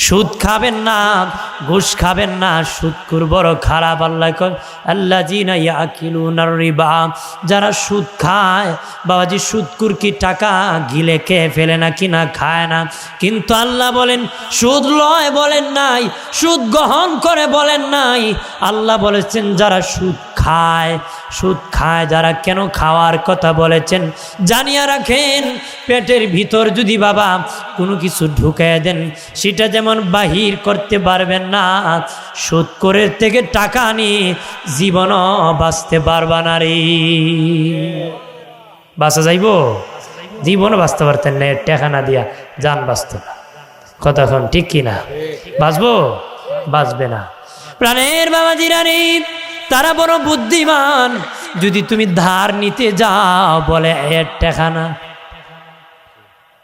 সুদ খাবেন না, ঘুষ খাবেন না, সুদখোর বড় খারাপ। আল্লাহ কয় আল্লাযীনা ইয়াকিলুনার রিবা, যারা সুদ খায়। বাবাজি সুদখোর কি টাকা গিলে খেয়ে ফেলে নাকি না খায় না, কিন্তু আল্লাহ বলেন সুদ লয় বলেন নাই, সুদ গ্রহণ করে বলেন নাই। আল্লাহ বলেছেন যারা সুদ খায়, সুদ খায় যারা। কেন খাওয়ার কথা বলেছেন জানিয়ে রাখেন, পেটের ভিতর যদি বাবা কোনো কিছু ঢুকায় দেন সেটা যেমন বাহির করতে পারবেন না, সুদখোরের থেকে টাকা নিয়ে জীবনও বাঁচতে পারবা না রে। বাঁচা যাইব? জীবনও বাঁচতে পারতেন না, টাকা না দিয়া জান বাঁচত না। কতক্ষণ ঠিক কিনা? বাঁচবো? বাঁচবে না। প্রাণের বাবাজিরা রে, তারা বড় বুদ্ধিমান। যদি তুমি ধার নিতে যাও বলে এর টাকা না,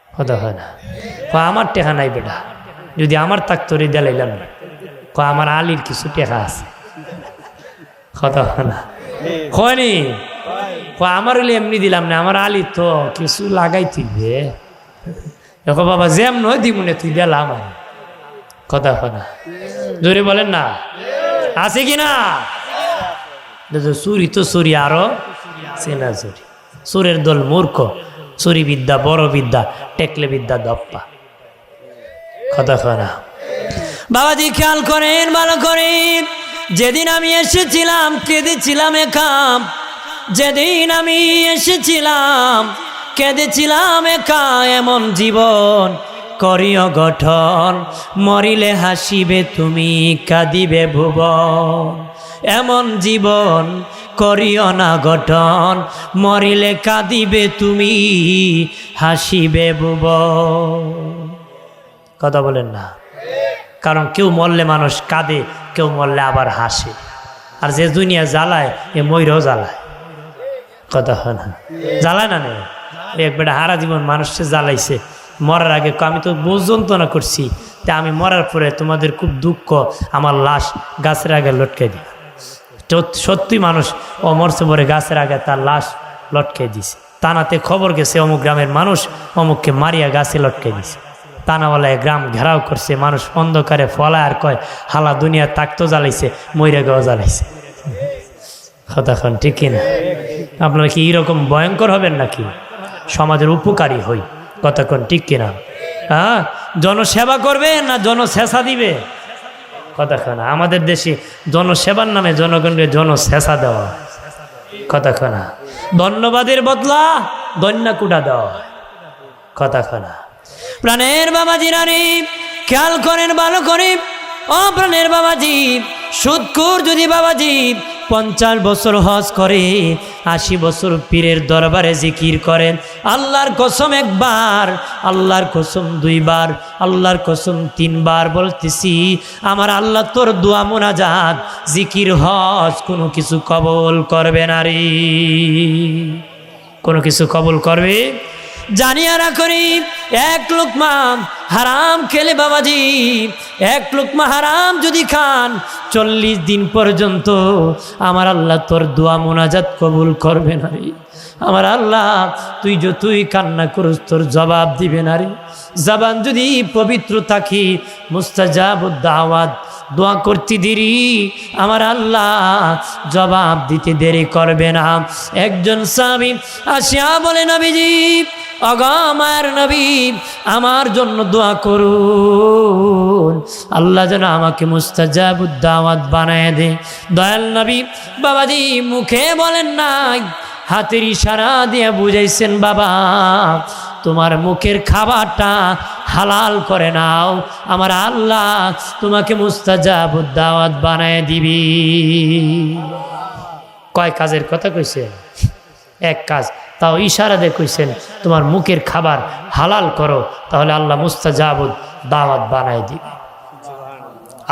কথা হয় না। আমার টাকা নাই বেটা, যদি আমার থাকতো রে দিলাম না। আমার আলীর কিছু টাকা আছে, কথা হয় না। হয়নি আমার হলে এমনি দিলাম না, আমার আলী তো কিছু লাগাই তুলবে। দেখো বাবা জ্যাম নয় দিব না, তুই দিলাম। কথা হয় না, জোরে বলেন না, আছে কি না? চুরি তো চুরি, আরো চেনা চুরি। চোরের দল মূর্খ, চুরি বিদ্যা বড় বিদ্যা, টেকলে বিদ্যা দপ্পা। কথা হয় না। বাবাজি খেয়াল করেন, ভালো করেন। যেদিন আমি এসেছিলাম কেঁদেছিলাম একাম, যেদিন আমি এসেছিলাম কেঁদেছিলাম একা। এমন জীবন করিও গঠন, মরিলে হাসিবে তুমি কাঁদিবে ভুবন। এমন জীবন করিও না গঠন, মরিলে কাঁদিবে তুমি হাসিবে ভুবন। কথা বলেন না। কারণ কেউ মরলে মানুষ কাঁদে, কেউ মরলে আবার হাসে। আর যে দুনিয়া জ্বালায় এ ময়ূরও জ্বালায়। কথা হয় না, জ্বালায় না। একবার হারা জীবন মানুষকে জ্বালাইছে, মরার আগে আমি তো বুঝ যন্ত্রণা করছি, তা আমি মরার পরে তোমাদের খুব দুঃখ, আমার লাশ গাছের আগে লটকে দিই। সত্যি মানুষ ও মরছে পরে গাছের আগে তার লাশ লটকে দিছে। তানাতে খবর গেছে অমুক গ্রামের মানুষ অমুককে মারিয়া গাছে লটকে দিছে। তানাওয়ালায় গ্রাম ঘেরাও করছে, মানুষ অন্ধকারে ফলায় আর কয় হালা দুনিয়া তাকতো জ্বালাইছে, মইরা গাও জ্বালাইছে। কতক্ষণ ঠিক কিনা? আপনারা কি এরকম ভয়ঙ্কর হবেন নাকি? সমাজের উপকারী হই। কতক্ষণ ঠিক কিনা? হ্যাঁ, জনসেবা করবে না জনশেষা দিবে? কতক্ষণ আমাদের দেশে জনসেবার নামে জনগণকে জনশেষা দেওয়া। কতক্ষণ ধন্যবাদের বদলা দন্যাকুটা দেওয়া। কতক্ষণ প্রাণের বাবাজিরা রে, খেয়াল করেন ভালো করে। ও প্রাণের বাবাজি, সুদখোর যদি বাবাজি 50 বছর হজ করে, 80 বছর পীরের দরবারে জিকির করেন, আল্লাহর কসম একবার, আল্লাহর কসম 2 বার, আল্লাহর কসম 3 বার বলতেছি, আমার আল্লাহ তোর দোয়া মোনাজাত জিকির হজ কোনো কিছু কবুল করবে না রে। কোনো কিছু কবুল করবে? জানিয়া রাখি, 1 লোকমা হারাম খেলে বাবাজি, 1 লোকমা হারাম যদি খান 40 দিন পর্যন্ত আমার আল্লাহ তোর দোয়া মোনাজাত কবুল করবে না রে। আমার আল্লাহ তুই যতই কান্না করিস তোর জবাব দিবে না রে। জবান যদি পবিত্র থাকি, মুস্তাজাবুদ দাওয়াত, দোয়া করতে দেরি আমার আল্লাহ জবাব দিতে দেরি করবে না। একজন সাহাবী আসিয়া বলে, নবীজি অগমার নবী, আমার জন্য দোয়া করুন, আল্লাহ যেন আমাকে মুস্তাজাবুদ দাওয়াত বানায় দে। দয়াল নবী বাবাজি মুখে বলেন নাই, হাতের ইশারা দিয়ে বুঝাইছেন, বাবা তোমার মুখের খাবারটা হালাল করে নাও, আমার আল্লাহ তোমাকে মুস্তাজাবুদ দাওয়াত বানায় দিবি। কয় কাজের কথা কইছে? 1 কাজ, তাও ইশারা দিয়ে কইছেন তোমার মুখের খাবার হালাল করো, তাহলে আল্লাহ মুস্তাজাবুদ দাওয়াত বানায় দিবে।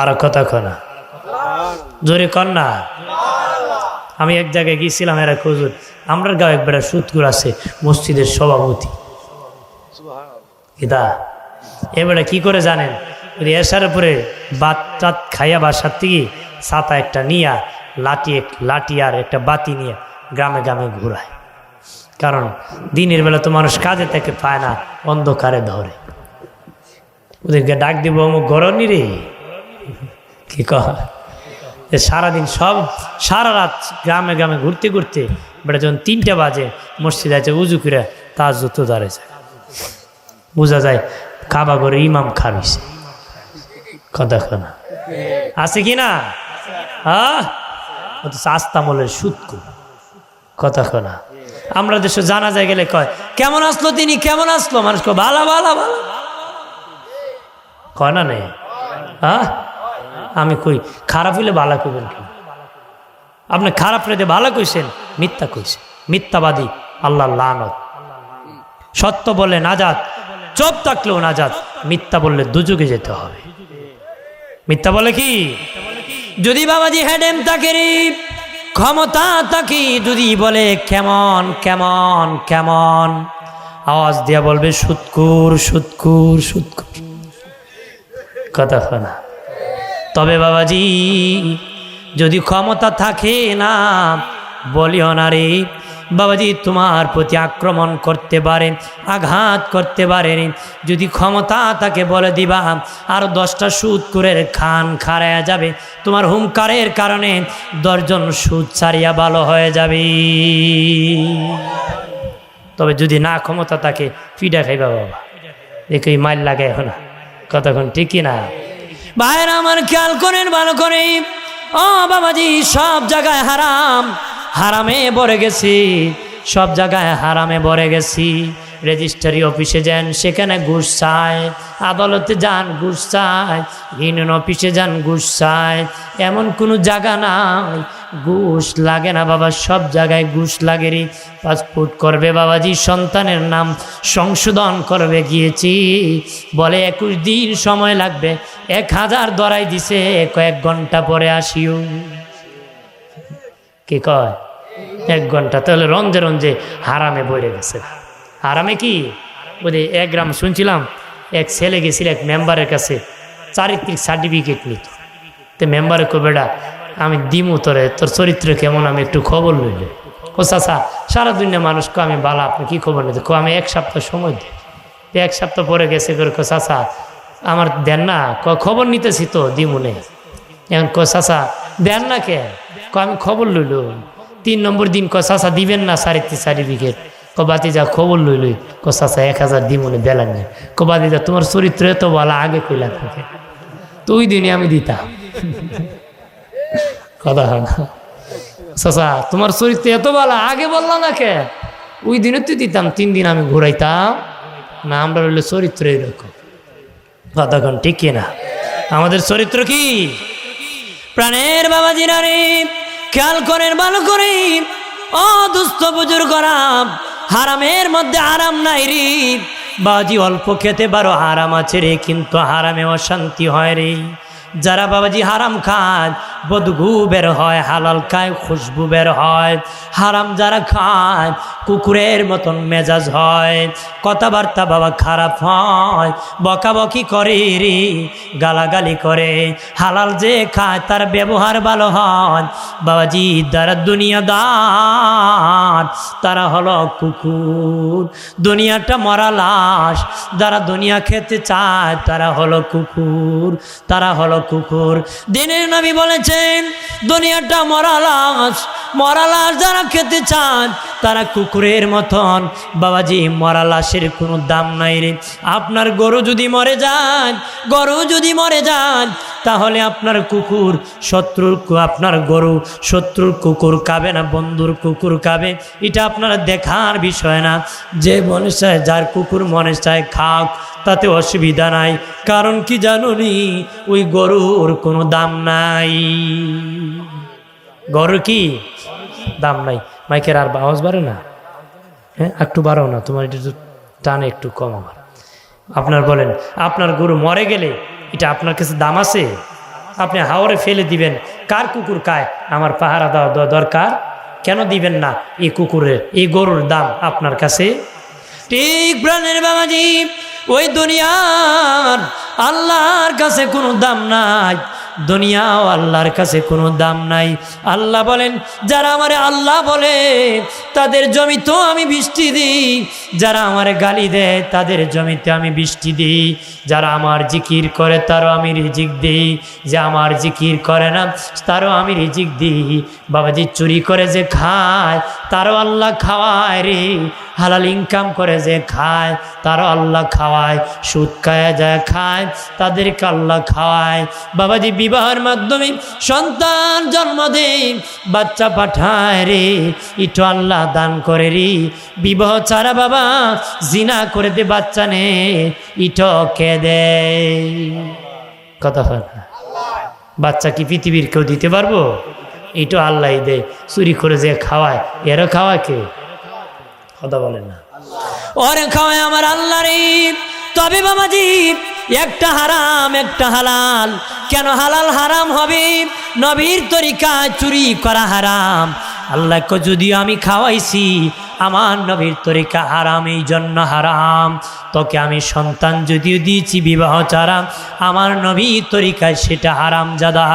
আর কথা কনা জোরে কর না। আমি এক জায়গায় গিয়েছিলাম, এরা হুজুর আমরার গাঁও একবার সুদখোর আছে, মসজিদের সভাপতি। এবারে কি করে জানেন, এসার উপরে বাত টাত খাইয়া বাসার থেকে ছাতা একটা নিয়া লাঠি আর একটা বাতি নিয়ে গ্রামে গ্রামে ঘুরায়। কারণ দিনের বেলা তো মানুষ কাজে থেকে পায় না, অন্ধকারে ধরে। ওদেরকে ডাক দিব অমুক গরনি রে, কি কয় সারাদিন সব সারা রাত গ্রামে গ্রামে ঘুরতে ঘুরতে বেটা যখন 3টা বাজে মসজিদ আছে উজু করে তার যত দাঁড়িয়েছে, বোঝা যায় কাবা ঘরে ইমাম খাবিছে। কথা না আছে কি না? হ্যাঁ, আস্তামলের সুদকু। কথা না, আমরা দেশে জানা যায় গেলে কয় কেমন আসলো তিনি, কেমন আসলো, মানুষ কয় ভালো ভালো ভালো, কয় না নেই? হ্যাঁ, আমি কই খারাপ হইলে ভালো করবেন কেন? আপনি খারাপ রেতে ভালো কইছেন, মিথ্যা কইছেন, মিথ্যাবাদী, আল্লাহ লানত। সত্য বলে নাজাত, চুপ থাকলেও নাজাত, মিথ্যা বললে দুযুগে যেতে হবে। মিথ্যা বলে কি? যদি বাবাজি হেডেম তাকে ক্ষমতা তাকে যদি বলে কেমন কেমন কেমন, আওয়াজ দিয়া বলবে সুৎকুর সুৎকুর সুৎকুর। কথা না, তবে বাবাজি যদি ক্ষমতা থাকে না, বলিও না রে বাবাজি, তোমার প্রতি আক্রমণ করতে পারে, আঘাত করতে পারে। যদি ক্ষমতা তাকে বলে দিবা আর 10টা সুদ করে খান খারায়া যাবে, তোমার হুঙ্কারের কারণে 10 জন সুদ ছাড়িয়া ভালো হয়ে যাবে। তবে যদি না ক্ষমতা তাকে পিঠা খাইবা বাবা, দেখি মাইল লাগে না। কতক্ষণ ঠিকই না? ভাইরা আমার খেয়াল করেন ভালো করে, ও বাবাজি সব জায়গায় হারাম, হারামে ভরে গেছি, সব জায়গায় হারামে ভরে গেছি। রেজিস্ট্রি অফিসে যান, সেখানে ঘুষ চায়, আদালতে যান ঘুষ চায়, ইউনিয়ন অফিসে যান ঘুষ চায়, এমন কোনো জায়গা নাই ঘুষ লাগে না বাবা, সব জায়গায় ঘুষ লাগে রে। পাসপোর্ট করবে বাবাজি, সন্তানের নাম সংশোধন করবে গিয়েছি, বলে 21 দিন সময় লাগবে, 1000 ধরাই দিছে, কয়েক ঘন্টা পরে আসিও। কি কয় 1 ঘন্টা? তাহলে রঞ্জে রঞ্জে হারামে বইরে গেছে। হারামে কি বলে 1 গ্রাম শুনছিলাম, এক ছেলে গেছিল এক মেম্বারের কাছে, চারিত্রিক সার্টিফিকেট নিত। তো মেম্বারে কো বেটা আমি দিমু তোরে, তোর চরিত্র কেমন, আমি একটু খবর লইলে। ও চাচা সারা দুনিয়া মানুষ কো আমি ভালো, আপনি কি খবর নিতে? কো আমি 1 সপ্তাহ সময় দিই। 1 সপ্তাহ পরে গেছে করে কো চাচা আমার দেন না? ক খবর নিতেছি তো দিমু নেই। এখন কো চাচা দেন না কে? কো আমি খবর লইল। 3 নম্বর দিন কো চাচা দিবেন না চারিত্রিক সার্টিফিকেট? কো বাতিজা খবর লইলই। কো চাচা 1000 দিমুনে দেলান না। কো বাতিজা তোমার চরিত্র এত ভালো, আগে কইলাম তোকে, তো ওই দিনে আমি দিতাম। কথা হয় না? চাচা তোমার চরিত্র এত ভালো, আগে বললাম না কে? ওই দিনে তুই দিতাম, 3 দিন আমি ঘুরাইতাম না। আমরা রইলে চরিত্র এরকম। কতক্ষণ ঠিক কিনা? আমাদের চরিত্র কি? প্রাণের বাবাজিরা রে খেয়াল করেন ভালো করে, ও দুস্থ বুজুর্গরা, হারামের মধ্যে আরাম নাই রে বাবাজি। অল্প খেতে পারো, হারাম আছে রে, কিন্তু হারামে অশান্তি হয় রে। যারা বাবাজি হারাম খায় বদগু বের হয়, হালাল খায় খুশবু বের হয়। হারাম যারা খায় কুকুরের মতন মেজাজ হয়, কথাবার্তা বাবা খারাপ হয়, বকাবকি করে রে, গালাগালি করে। হালাল যে খায় তার ব্যবহার ভালো হয় বাবাজি। যারা দুনিয়াদার তারা হলো কুকুর, দুনিয়াটা মরা লাশ। যারা দুনিয়া খেতে চায় তারা হলো কুকুর, তারা হলো কুকুর। দিনের নবী বলেছেন দুনিয়াটা মরা লাশ, মরা লাশ যারা খেতে চান তারা কুকুরের মতন বাবাজি। মরা লাশের কোনো দাম নাই রে। আপনার গরু যদি মরে যান, গরু যদি মরে যান, তাহলে আপনার কুকুর শত্রুর, আপনার গরু শত্রুর কুকুর খাবে না বন্ধুর কুকুর খাবে, এটা আপনার দেখার বিষয় না। যে মনে চায়, যার কুকুর মনে চায় খাক, তাতে অসুবিধা নাই। কারণ কি জানুনি, ওই গরুর কোনো দাম নাই। গরুর কি দাম নাই? মাইকের আর আওয়াজ বাড়ে না? হ্যাঁ একটু বাড়াও না, তোমার একটু টানে একটু কম। আমার আপনার বলেন, আপনার গরু মরে গেলে এটা আপনার কাছে দাম আছে? আপনি হাওরে ফেলে দিবেন, কার কুকুর খায় আমার পাহারা দেওয়া দরকার? কেন দিবেন না? এই কুকুরের, এই গরুর দাম আপনার কাছে। ঠিক প্রাণের বাবাজি, ওই দুনিয়ার আল্লাহর কাছে কোনো দাম নাই, দুনিয়াও আল্লাহর কাছে কোনো দাম নাই। আল্লাহ বলেন যারা আমারে আল্লাহ বলে তাদের জমিতেও আমি বৃষ্টি দিই, যারা আমারে গালি দেয় তাদের জমিতে আমি বৃষ্টি দিই, যারা আমার জিকির করে তারও আমি রিজিক দিই, যে আমার জিকির করে না তারও আমি রিজিক দিই। বাবাজি চুরি করে যে খায় তারও আল্লাহ খাওয়ায় রে, হালাল ইনকাম করে যে খায় তারও আল্লাহ খাওয়ায়, সুদ খায় যায় খায় তাদেরকে আল্লাহ খাওয়ায়। বাবাজি বিবাহের মাধ্যমে সন্তান জন্ম দেয়, বাচ্চা পাঠায় রে, ইটো আল্লাহ দান করে রে। বিবাহ ছাড়া বাবা জিনা করে দে বাচ্চা নে, ইটো কে দেয়? কথা হয় না? বাচ্চা কি পৃথিবীর কেউ দিতে পারবো? ইটো আল্লাহ দেয়। চুরি করে যে খাওয়ায় এরও খাওয়ায় কে? কথা বলেন না। ওরে খাওয়ায় আমার আল্লাহ রে। তবে বাবাজি একটা হারাম একটা হালাল। কেন হালাল হারাম হবে? নবীর তরিকায় চুরি করা হারাম। আল্লাহকে যদিও আমি খাওয়াইছি, আমার নবীর তরিকা হারাম, এই জন্য হারাম। তোকে আমি সন্তান যদিও দিয়েছি বিবাহ ছাড়া, আমার নবীর তরিকায় সেটা হারাম জাদা,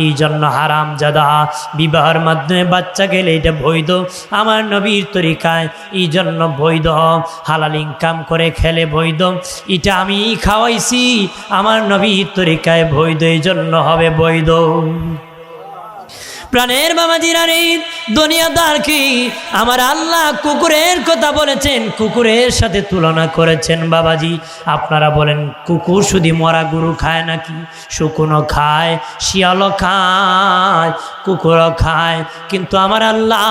এই জন্য হারাম জাদা। বিবাহের মাধ্যমে বাচ্চা গেলে এটা বৈধ, আমার নবীর তরিকায় এই জন্য বৈধ। হালাল ইনকাম করে খেলে বৈধ, এটা আমি খাওয়াইছি আমার নবীর তরিকায় বৈধ, এই জন্য হবে বৈধ। প্রাণের বাবাজিরা রে, দুনিয়াদার কি আমার আল্লাহ কুকুরের কথা বলেছেন, কুকুরের সাথে তুলনা করেছেন। বাবাজি আপনারা বলেন কুকুর শুধু মরা গরু খায় নাকি? শুকনো খায়, শিয়ালও খায়, কুকুরও খায়, কিন্তু আমার আল্লাহ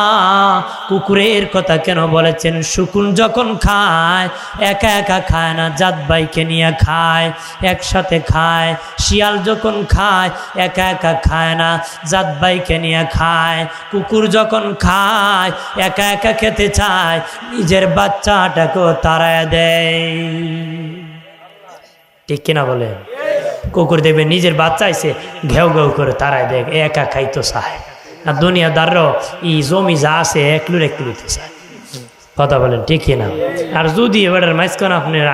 কুকুরের কথা কেন বলেছেন? শুকুন যখন খায় একা একা খায় না, জাত ভাইকে নিয়ে খায়, একসাথে খায়। শিয়াল যখন খায় একা একা খায় না, জাত ভাইকে নিয়ে খায়। কুকুর যখন খায় একা একা খেতে চায়, নিজের বাচ্চাটাকেও তাড়ায় দেয়। ঠিক কিনা বলে? কুকুর দেখবে নিজের বাচ্চা এসে ঘেউ ঘেউ করে তাড়ায় দেয়, একা খাইতো চায়। আর দুনিয়াদারও এই জমি যা আছে একলুর একলুতে চায়। কথা বলেন ঠিক কিনা? আর যদি এবার মাঝখানে আপনার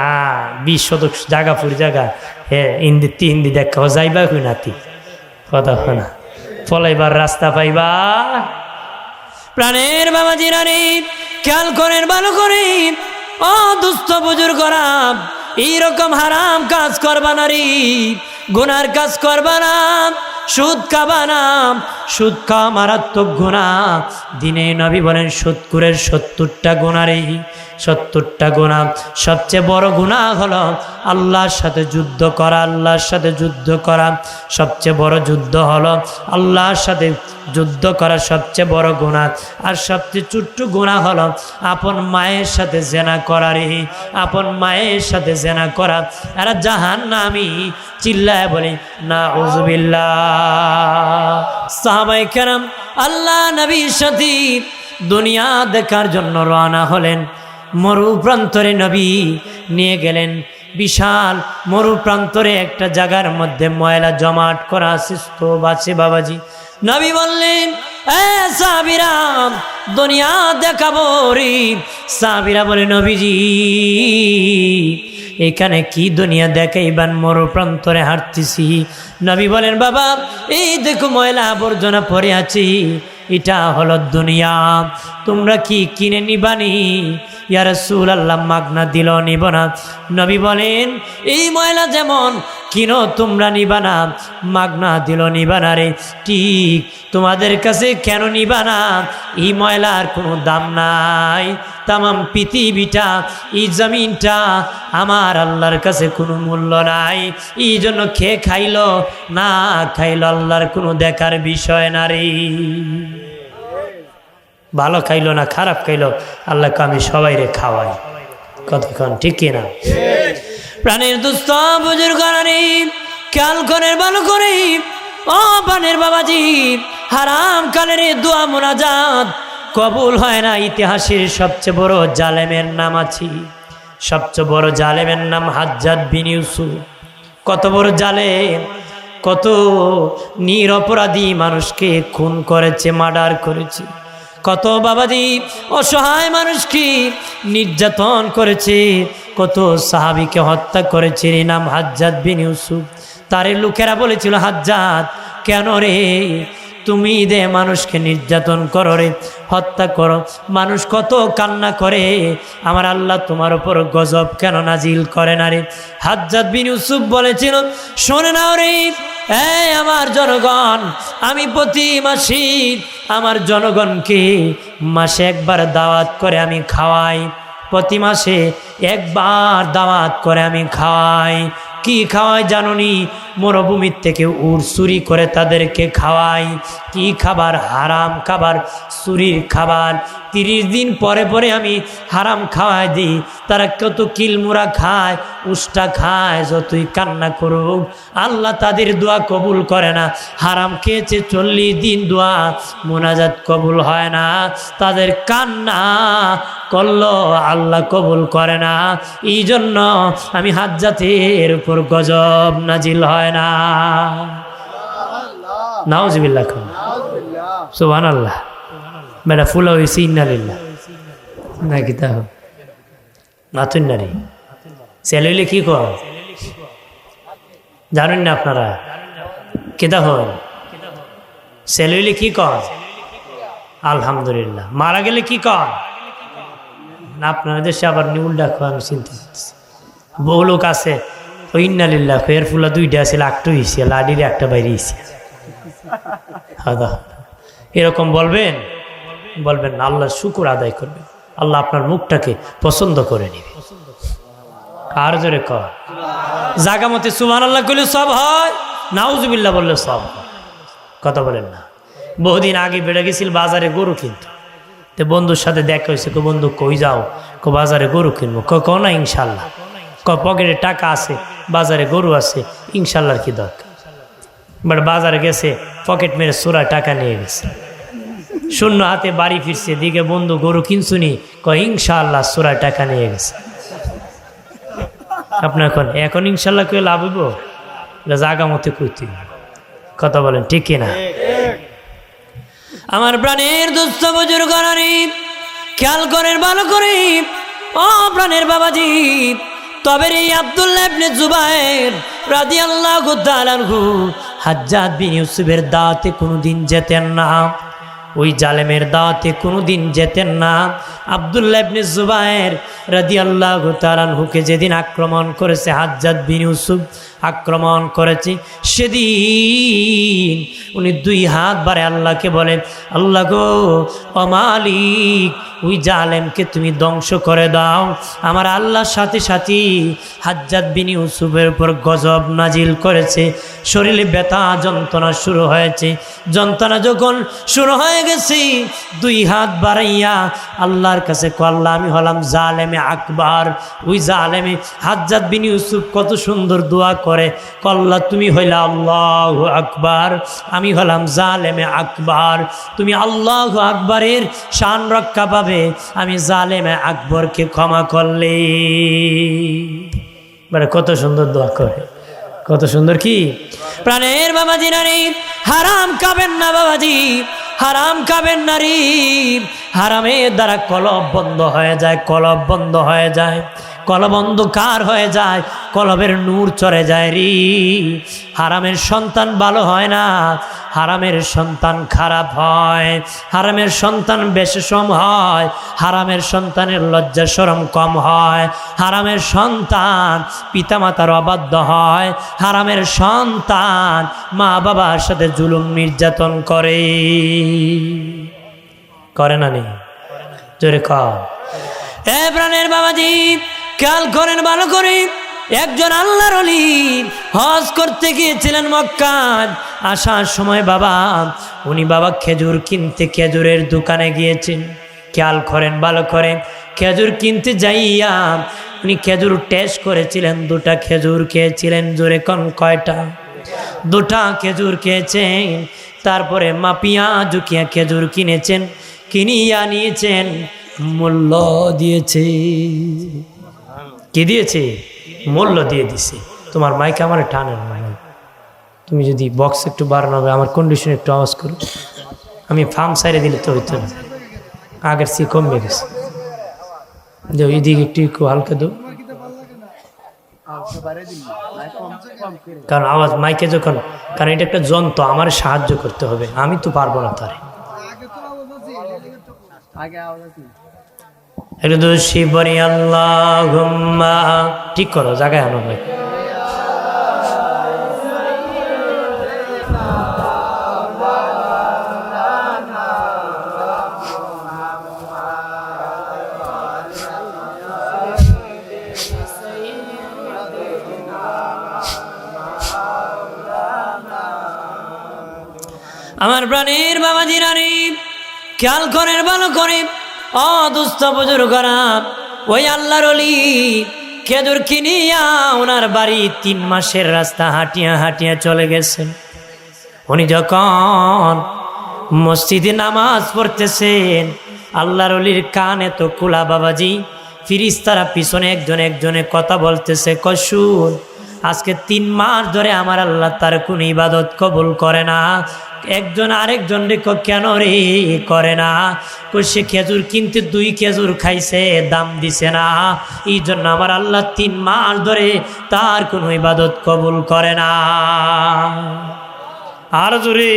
20 শতক জায়গা পুরি জায়গা হিন্দি দেখা যাইবা কই নাতি? কথা হয় না? ফলাইবার রাস্তা পাইবা। প্রাণের বাবাজিরা রে, খেয়াল করেন ভালো করে, ও দুস্থ বুজুর্গরা, এইরকম হারাম কাজ করবা না রে, গুনার কাজ করবা না, সুদ খাবা না। সুদ খাওয়া মারাত্মক গুনাহ। দিনে নবী বলেন সুদখোরের 70টা গুনাহ রে, 70টা গুনাহ। সবচেয়ে বড় গুনাহ হলো আল্লাহর সাথে যুদ্ধ করা। আল্লাহর সাথে যুদ্ধ করা সবচেয়ে বড় যুদ্ধ হলো আল্লাহর সাথে যুদ্ধ করা, সবচেয়ে বড় গুনাহ। আর সবচেয়ে ছোট্ট গুনাহ হলো আপন মায়ের সাথে জেনা করা রে, আপন মায়ের সাথে জেনা করা। এরা জাহান্নামী। চিল্লায় বলে নাউযুবিল্লাহ। সাহাবায়ে কেরাম আল্লাহ নবীর সাথে দুনিয়া দেখার জন্য রওনা হলেন। মরু প্রান্তরে নবী নিয়ে গেলেন। বিশাল মরু প্রান্তরে একটা জায়গার মধ্যে ময়লা জমাট করা স্তূপ আছে। বাবাজি নবী বললেন, এ সাহাবীরা দুনিয়া দেখাবো রে। সাহাবীরা বলে নবীজি এখানে কি দুনিয়া দেখাইবান? মরু প্রান্তরে হাঁটতেছি। নবী বলেন, বাবা এই দেখো ময়লা আবর্জনা পড়ে আছি, এটা হলো দুনিয়া, তোমরা কি কিনে নিবানি? ইয়া রাসূলুল্লাহ মাগনা দিল নিব না। নবী বলেন, এই ময়লা যেমন কিনো তোমরা নিবা না, মাগনা দিল নিবা না রে। ঠিক তোমাদের কাছে কেন নিবা না? এই ময়লার কোনো দাম নাই। তামাম পৃথিবীটা, এই জমিনটা আমার আল্লাহর কাছে কোনো মূল্য নাই। এই জন্য খেয়ে খাইলো না খাইলো আল্লাহর কোনো দেখার বিষয় না রে। ভালো খাইলো না খারাপ খাইলো আল্লাহকে আমি সবাই রে খাওয়াই। কতক্ষণ ঠিক কিনা? প্রাণের দুস্থ বুজুর্গরা রে, খেয়াল করে ভালো করে, ও প্রাণের বাবাজি, হারাম কালের দোয়া মুনাজাত কবুল হয় না। ইতিহাসের সবচেয়ে বড় জালেমের নাম আছে, সবচেয়ে বড় জালেমের নাম হাজ্জাজ বিন ইউসুফ। কত বড় জালেম, কত নিরপরাধী মানুষকে খুন করেছে, মার্ডার করেছে। কত বাবাজি অসহায় মানুষকে নির্যাতন করেছে, কত সাহাবীকে হত্যা করেছে। নাম হাজ্জাজ বিন ইউসুফ। তারে লোকেরা বলেছিল, হাজ্জাজ কেন রে তুমি মানুষকে নির্যাতন করো রে, হত্যা করো, মানুষ কত কান্না করে, আমার আল্লাহ তোমার উপর গজব কেন নাজিল করে না রে? হাজ্জাজ বিন ইউসুফ বলেছিল, শোনে নাও রে আমার জনগণ, আমি প্রতি মাসে আমার জনগণকে মাসে একবার দাওয়াত করে আমি খাওয়াই, প্রতি মাসে একবার দাওয়াত করে আমি খাওয়াই। কি খাওয়াই জানুনি? মরুভূমির থেকে উট চুরি করে তাদেরকে খাওয়াই। কি খাবার? হারাম খাবার, চুরির খাবার। 30 দিন পরে পরে আমি হারাম খাওয়াই দিই। তারা কত কিলমুরা খায়, উষ্টা খায়, যতই কান্না করুক আল্লাহ তাদের দোয়া কবুল করে না। হারাম খেয়েছে 40 দিন, দোয়া মোনাজাত কবুল হয় না। তাদের কান্না করলো আল্লাহ কবুল করে না। এই জন্য আমি হাজ্জাতের উপর গজব নাজিল হয় না। নাউজুবিল্লাহ, সুবহানাল্লাহ। বেটা ফুলা হয়েছে ইন্নালিল্লাহ নাকি তা নাতুন নারী ছেলে হইলে কি কর জানেন না আপনারা? কেদা হন ছেলে হইলে কি কর? আলহামদুলিল্লাহ। মারা গেলে কি কর? না আপনার দেশে আবার নিউলডা খো, আমি চিন্তা করতেছি। বহু লোক আছে ওই ইন্নালিল্লাহ এর ফুলা 2টা আছে, লাখটো হয়েছে, লাডির একটা বাইরে হয়েছে। এরকম বলবেন বলবেন না, আল্লাহর শুকর আদায় করবেন, আল্লাহ আপনার মুখটাকে পছন্দ করে নেবে। আর জোরে কর জাগা মতে সুবহানাল্লাহ করলে সব হয়, নাউজুবিল্লাহ বললে সব হয়। কথা বলেন না। বহুদিন আগে বেড়ে গেছিল বাজারে গরু কিনতো, তো বন্ধুর সাথে দেখা হয়েছে। কো বন্ধু কই যাও? কো বাজারে গরু কিনবো। কো না ইনশাল্লাহ। ক পকেটে টাকা আছে, বাজারে গরু আছে, ইনশাল্লাহর কি দরকার? বাট বাজারে গেছে, পকেট মেরে সোরা টাকা নিয়ে গেছে, শূন্য হাতে বাড়ি ফিরছে। দিকে বন্ধু গরু কিনছুনি? কয় ইনশাআল্লাহ, সোরা টাকা নিয়ে গেছে। আপনার এখন ইনশাল্লাহ কেউ লাভ হইব? জাগা মতে কইতে। কথা বলেন ঠিক কিনা? আমার প্রাণের দুস্থ বুজুর্গ খেয়াল করেন ভালো করে, ও প্রাণের বাবাজি। তবে এই আব্দুল্লাহ ইবনে জুবায়ের রাদিয়াল্লাহু তাআলা আনহু হাজ্জাজ বিন ইউসুফের দাওয়াতে কোনোদিন যেতেন না, ওই জালেমের দাওয়াতে কোনোদিন যেতেন না। আব্দুল্লাহ ইবনে জুবায়ের রাদিয়াল্লাহু তাআলা আনহুকে যেদিন আক্রমণ করেছে হাজ্জাজ বিন ইউসুফ, আক্রমণ করেছে, সেদিন উনি 2 হাত বাড়ে আল্লাহকে বলেন, আল্লাহ গো ও মালিক, ওই জালেমকে তুমি ধ্বংস করে দাও। আমার আল্লাহর সাথে সাথে হাজ্জাজ বিন ইউসুফের উপর গজব নাজিল করেছে। শরীরে ব্যথা যন্ত্রণা শুরু হয়েছে। যন্ত্রণা যখন শুরু হয়ে গেছে, 2 হাত বাড়াইয়া আল্লাহর কাছে আল্লাহ আমি হলাম জালেমে আকবার। ওই জালেমে হাজ্জাজ বিন ইউসুফ কত সুন্দর দোয়া করে, আল্লাহ তুমি হইলা আল্লাহু আকবার, আমি হলাম জালেমে আকবার। তুমি আল্লাহু আকবরের শান রক্ষা পাবে, আমি জালেমে আকবরকে ক্ষমা করলে। মানে কত সুন্দর দোয়া করে, কত সুন্দর। কি প্রাণের বাবাজি নারী, হারাম খাবেন না বাবাজি, হারাম খাবেন নারী। হারামের দ্বারা কলব বন্ধ হয়ে যায়, কলব বন্ধ হয়ে যায়, কলব অন্ধকার হয়ে যায়, কলবের নূর চড়ে যায় রে। হারামের সন্তান ভালো হয় না, হারামের সন্তান খারাপ হয়, হারামের সন্তান বেশম হয়, হারামের সন্তানের লজ্জা শরম কম হয়, হারামের সন্তান পিতামাতার অবাধ্য হয়, হারামের সন্তান মা বাবার সাথে জুলুম নির্যাতন করে না নেই? জোরে কর এ প্রাণের বাবাজি, খেয়াল করেন ভালো করে। একজন আল্লাহর ওলি হজ করতে গিয়েছিলেন মক্কায়। আসার সময় উনি খেজুর কিনতে খেজুরের দোকানে গিয়েছেন। খেয়াল করেন ভালো করে, খেজুর কিনতে যাইয়া উনি খেজুর টেস্ট করেছিলেন। 2টা খেজুর খেয়েছিলেন। জোরে কোন কয়টা? 2টা খেজুর খেয়েছেন। তারপরে মাপিয়া ঝুঁকিয়া খেজুর কিনেছেন, কিনিয়া নিয়েছেন, মূল্য দিয়েছে। কি দিয়েছে? মূল্য দিয়ে দিছে। তোমার মাইক আমার টানে না, তুমি যদি বক্স একটু বাড়ানো হবে, আমার কন্ডিশন একটু আওয়াজ করো, আমি ফার্ম সাইডে দিলে তো হইতো না। আগের চেয়ে কমে গেছে। যে ওইদিকে একটু হালকা দো, কারণ আওয়াজ মাইকে যখন, কারণ এটা একটা যন্ত্র, আমার সাহায্য করতে হবে, আমি তো পারবো না তারে। এটা তো শিবরি আল্লাহুম্মা, ঠিক করো জায়গায় আনো ভাই। আমার প্রাণের বাবাজি রানী খেয়াল করেন ভালো করে, দুস্থ বুজুর্গরা, ওই আল্লাহর ওলি খেজুর কিনিয়া ওনার বাড়ি 3 মাসের রাস্তা হাঁটিয়া হাঁটিয়া চলে গেছেন। উনি যখন মসজিদে নামাজ পড়তেছেন, আল্লাহর ওলির কানে তো কুলা বাবাজি, ফিরিস্তারা পিছনে একজনে কথা বলতেছে, শুন, আজকে 3 মাস ধরে আমার আল্লাহ তার কোন ইবাদত কবুল করে না। একজন আরেকজন রেখো, কেন রে করে না? সে খেজুর কিনতে 2 খেজুর খাইছে, দাম দিছে না, এই জন্য আমার আল্লাহ 3 মাস ধরে তার কোনো ইবাদত কবুল করে না। আর জোরে,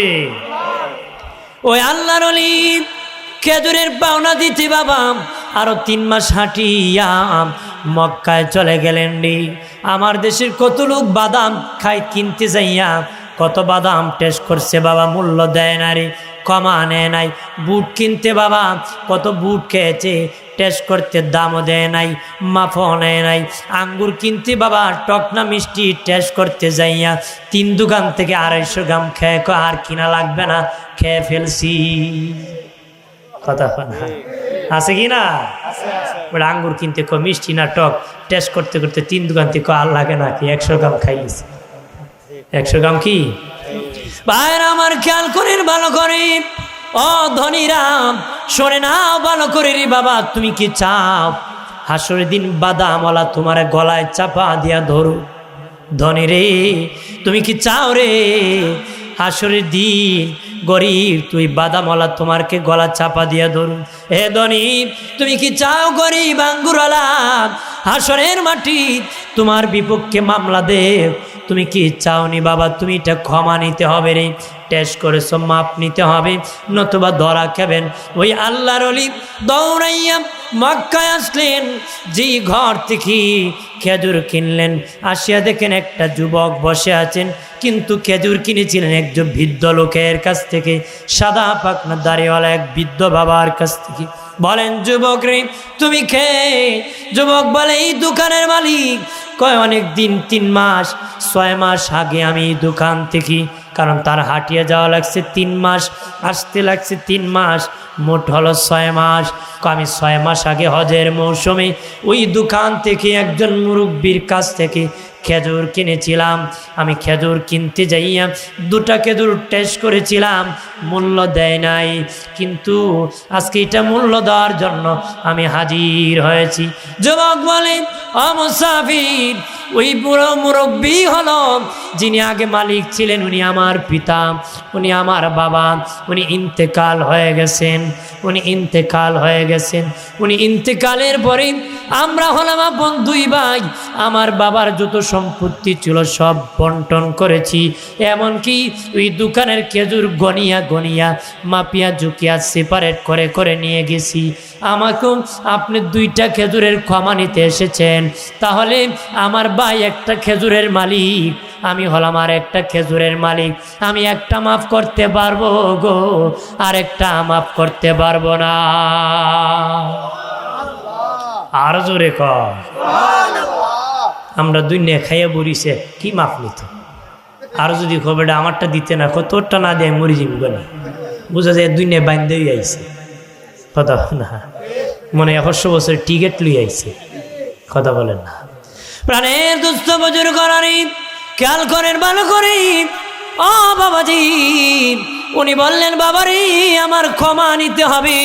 ওই আল্লাহর ওলি খেজুরের পাওনা দিতে বাবা আরো 3 মাস হাঁটিয়া মক্কায় চলে গেলেন রে। আমার দেশের কত লোক বাদাম খাই কিনতে যাইয়া কত বাদাম টেস্ট করছে বাবা, মূল্য দেয় না রে, কমা নেয় নাই। বুট কিনতে বাবা কত বুট খেয়েছে, টেস্ট করতে দামও দেয় নাই, মাফও নেয় নাই। আঙ্গুর কিনতে বাবা টকনা মিষ্টি টেস্ট করতে যাইয়া 3 দোকান থেকে 250 গ্রাম খেয়ে আর কিনা লাগবে না, খেয়ে ফেলছি। কথা আছে কি না? আঙ্গুর কিনতে মিষ্টি না টক টেস্ট করতে করতে 3 দোকান থেকে আর লাগে না, কি 100 গ্রাম খাইলিছে। 100 গ্রাম কি ভাইরা আমার খেয়াল করেন ভালো করে, ধনীরা শোনে না ভালো করে রে বাবা, তুমি কি চাও হাসরের দিন বাদামওয়ালা তোমার গলায় চাপা দিয়া ধরু? ধনী রে তুমি কি চাও রে হাসরের দিন গরিব তুই বাদামওয়ালা তোমারকে গলা চাপা দিয়া ধরুন? হে ধনী তুমি কি চাও গরিব আঙ্গুরওয়ালা হাসরের মাটি তোমার বিপক্ষে মামলা দে? তুমি কি চাওনি বাবা? তুমি এটা ক্ষমা নিতে হবে রে, টেস্ট করেছ মাপ নিতে হবে, নতুবা ধরা খাবেন। ওই আল্লাহর ওলি দৌড়াইয়া মক্কায় আসলেন, যেই ঘর থেকে খেজুর কিনলেন, আসিয়া দেখেন একটা যুবক বসে আছেন, কিন্তু খেজুর কিনেছিলেন একজন বৃদ্ধ লোকের কাছ থেকে, সাদা পাকনা দাড়িওয়ালা এক বৃদ্ধ বাবার কাছ থেকে। বলেন যুবক রে তুমি খেয়ে? যুবক বলে এই দোকানের মালিক কয় অনেক দিন 3 মাস 6 মাস আগে আমি দোকান থেকে, কারণ তার হাঁটিয়ে যাওয়া লাগছে 3 মাস, আসতে লাগছে 3 মাস, মোট হলো 6 মাস। আমি 6 মাস আগে হজের মৌসুমে ওই দোকান থেকে একজন মুরব্বির কাছ থেকে খেজুর কিনেছিলাম। আমি খেজুর কিনতে যাইয়া 2টা খেজুর টেস্ট করেছিলাম, মূল্য দেয় নাই, কিন্তু আজকে এটা মূল্য দেওয়ার জন্য আমি হাজির হয়েছি। যুবক বলে মুসাফির, ওই বুড়ো মুরব্বী হলো যিনি আগে মালিক ছিলেন, উনি আমার পিতা, উনি আমার বাবা, উনি ইন্তেকাল হয়ে গেছেন, উনি ইন্তেকাল হয়ে গেছেন। উনি ইন্তেকালের পরে আমরা হলাম আপন 2 ভাই, আমার বাবার যত সম্পত্তি ছিল সব বন্টন করেছি, এমনকি ওই দোকানের খেজুর গনিয়া গনিয়া মাপিয়া ঝুঁকিয়া সেপারেট করে করে নিয়ে গেছি। আমাকেও আপনি 2টা খেজুরের ক্ষমা নিতে এসেছেন, তাহলে আমার ভাই একটা খেজুরের মালিক, আমি হলাম আর একটা খেজুরের মালিক, আমি একটা মাফ করতে পারবো গো, আর একটা মাফ করতে পারবো না। আর জোরে কর। আমরা 2 নিয়ে খাইয়া বলিছে কি মাফ নিত, আর যদি খবরটা আমারটা দিতে না, তোরটা না দেয় মরি যাবি বলে বোঝা যায় 2 নিয়ে বাইন্দেই আইছে। কথা না মনে 100 বছরের টিকিট লই আইছে। কথা বলেন না প্রাণের দুস্থ বজুর করারি, খেয়াল করেন ভালো করে। বাবাজি উনি বললেন বাবারে আমার ক্ষমা নিতে হবে,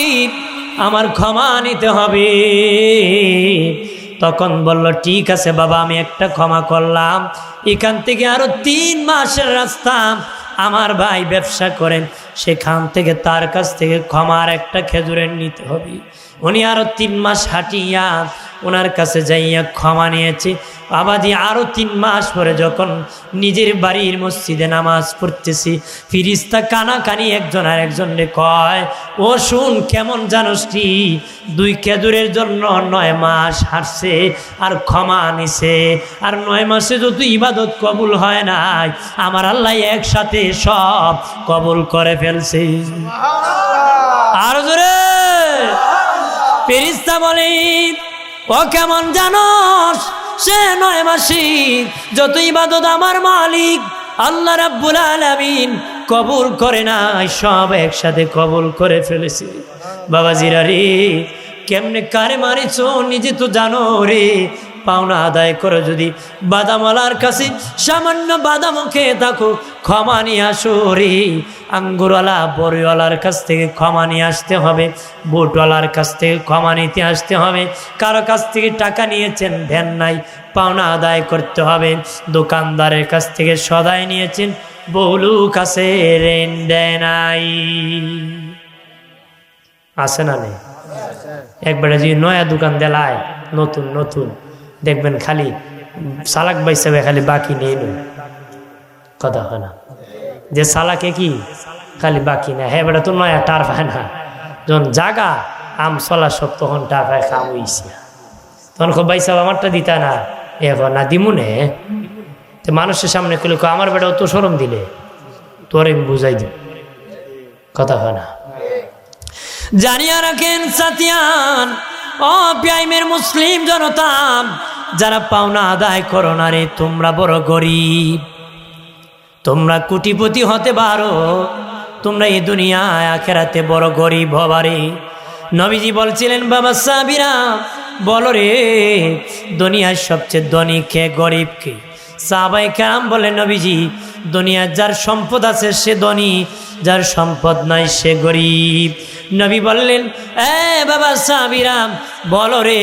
আমার ক্ষমা নিতে হবে। তখন বলল ঠিক আছে বাবা আমি একটা ক্ষমা করলাম, এখান থেকে আরো 3 মাসের রাস্তা, আমার ভাই ব্যবসা করেন, সেখান থেকে তার কাছ থেকে ক্ষমার একটা খেজুরের নিতে হবে। উনি আরো 3 মাস হাঁটিয়া ওনার কাছে যাইয়া ক্ষমা নিয়েছে। বাবাজি আরো 3 মাস পরে যখন নিজের বাড়ির মসজিদে নামাজ পড়তেছি, ফিরিস্তা কানাকানি একজন আর একজনকে কয়, ও শুন কেমন জানোস কি, 2 খেজুরের জন্য 9 মাস হাঁটছে আর ক্ষমা নিছে, আর 9 মাসে যত ইবাদত কবুল হয় নাই আমার আল্লাহ একসাথে সব কবুল করে ফেলছে। আর জোরে ফেরেশতা বলে, ও কেমন জানোস, সে 9 মাসে যত ইবাদত আমার মালিক আল্লাহ রাব্বুল আলামিন কবুল করে নাই সব একসাথে কবুল করে ফেলেছে। বাবাজিরা রে, কেমনে কারে মারিছো নিজে তো জানো রে। পাওনা আদায় করে যদি বাদামওয়ালার কাছে সামান্য বাদামও খেয়ে থাকো, ক্ষমা নিয়ে আসো রে। আঙ্গুরওয়ালা বড়িওয়ালার কাছ থেকে ক্ষমা নিয়ে আসতে হবে, বুটওয়ালার কাছ থেকে ক্ষমা নিতে আসতে হবে। কারো কাছ থেকে টাকা নিয়েছেন ধ্যান নাই, পাওনা আদায় করতে হবে। দোকানদারের কাছ থেকে সদাই নিয়েছেন, বহুলু কাছে ঋণ দেয় নাই। আছে না নেই? একবারে যদি নয়া দোকান দেলায় নতুন নতুন দেখবেন খালি সালাক বাইসাবে, খালি বাকি নেই নই কথা হয় না, যে সালাকে কি খালি বাকি না। হ্যাঁ বেটা তো নয়া টার পায় না, যখন জাগা আম চলা সব তখন টার পায় খাম হইছি, তখন খুব বাইসাব আমারটা দিতা না, এবার না দিমুনে তো মানুষের সামনে করলে আমার বেটাও তো সরম দিলে তোর আমি বুঝাই দিব কথা হয় না। জানিয়া রাখেন সাতিয়ান, ও প্যাইমের মুসলিম জনতা, যারা পাওনা আদায় করো না রে, তোমরা বড় গরিব, তোমরা কোটিপতি হতে পারো, তোমরা এই দুনিয়ায় আখেরাতে বড় গরিব হবারে। নবীজি বলছিলেন, বাবা সাহাবীরা বলো রে, দুনিয়ার সবচেয়ে ধনী কে, গরিব কে? সাহাবায়ে কেরাম বলে, নবীজি দুনিয়ার যার সম্পদ আছে সে ধনী, যার সম্পদ নাই সে গরিব। নবী বললেন, বাবা সাহাবীরা বলো রে,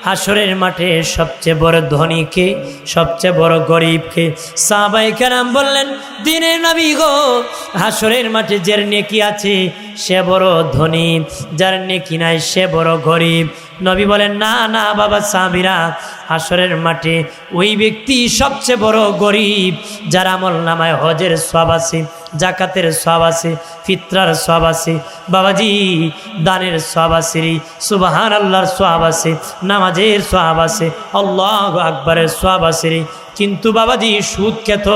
হাসরের মাঠে সবচেয়ে বড় ধনী কে, সবচেয়ে বড় গরিব কে? সাহাবায়ে কেরাম বললেন, দিনের নবী গো, হাসরের মাঠে যার নেকি আছে সে বড় ধনী, যার নেকি নাই সে বড় গরিব। নবী বলেন, না না বাবা সাহাবীরা, হাসরের মাঠে ওই ব্যক্তি সবচেয়ে বড় গরিব যার আমল নামায় হজের সওয়াব আছে, জাকাতের সওয়াব আছে, ফিতরার সওয়াব আছে, বাবাজি দানের সওয়াব আছে, সুবহানাল্লাহর সওয়াব আছে, নামাজের সওয়াব আছে, আল্লাহু আকবারের সওয়াব আছে। কিন্তু বাবাজি সুদ খেত,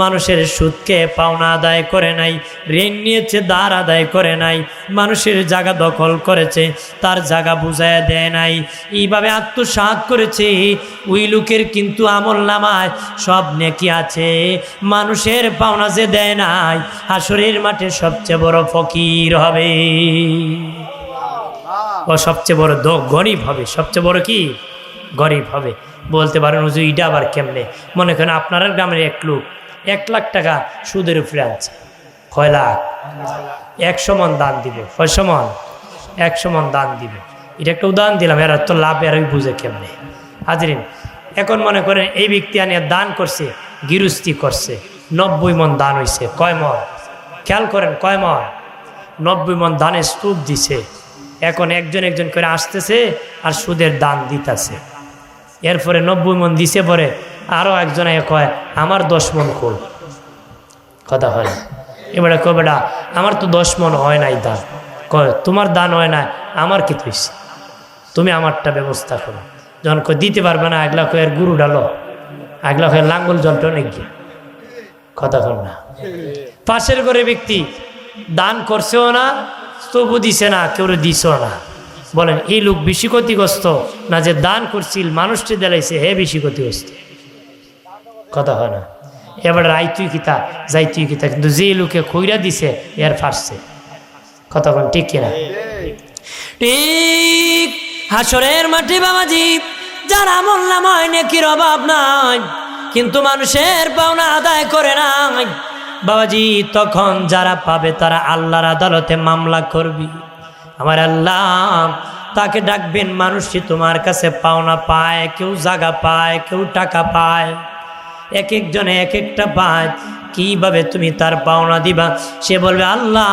মানুষের সুদকে পাওনা আদায় করে নাই, ঋণ নিয়েছে ধার আদায় করে নাই, মানুষের জায়গা দখল করেছে, তার জায়গা বুঝায় দেয় নাই, এইভাবে আত্মসাৎ করেছে। ওই লোকের কিন্তু আমল নামায় সব নেকি আছে, মানুষের পাওনা যে দেয় নাই, হাসরের মাঠে সবচেয়ে বড় ফকির হবে, ও সবচেয়ে বড় গরিব হবে। সবচেয়ে বড় কি? গরিব হবে। বলতে পারেন হুজুর এটা আবার কেমনে? মনে করেন আপনার গ্রামের এক লোক 1 লাখ টাকা সুদের উপরে আছে, কয় লাখ? 100 মণ দান দিবে। কয় সমান? 100 মণ দান দিবে। এটা একটা উদাহরণ দিলাম, এরা তো লাভ এরাই বুঝে কেমনে। হাজরিন, এখন মনে করেন এই ব্যক্তি আনিয়া দান করছে, গৃহস্থী করছে, 90 মণ দান হয়েছে। কয় মণ? খেয়াল করেন কয় মণ? 90 মণ দানের স্তূপ দিছে। এখন একজন একজন করে আসতেছে আর সুদের দান দিতেছে। এরপরে 90 মণ দিছে, পরে আরও একজনে কয় আমার 10 মণ কই? কথা হয়। এবারে কয় বেটা আমার তো 10 মণ হয় নাই দান। কয় তোমার দান হয় না, আমার কি হয়েছে? তুমি আমারটা ব্যবস্থা করো। যখন কয় দিতে পারবে না, আগলা কয়ের গুরু ডালো, আগলা কয়ের লাঙ্গল জলটা অনেক গিয়ে কথা কর না। পাশের ঘরে ব্যক্তি দান করছেও না, তবু দিছে না, কেউ দিছেও না। বলেন এই লোক বেশি ক্ষতিগ্রস্ত না যে দান করছিল মানুষটি দেলাইছে, হে বেশি ক্ষতিগ্রস্ত? কথা হয় না। এবার রাই তুই কিতা, যাই তুই কিতা, কিন্তু যে লোকে খৈরা দিছে এর ফাঁসছে। কথা কন ঠিক কিনা? ঠিক। হাসরের মাঠে বাবাজি যার আমল নামায় নেকির অভাব নাই, কিন্তু মানুষের পাওনা আদায় করে নাই, বাবাজি তখন যারা পাবে তারা আল্লাহর আদালতে মামলা করবি। আমার আল্লাহ তাকে ডাকবেন, মানুষটি তোমার কাছে পাওনা পায়, কেউ জায়গা পায়, কেউ টাকা পায়, এক একজনে এক একটা পায়, কিভাবে তুমি তার পাওনা দিবা? সে বলবে, আল্লাহ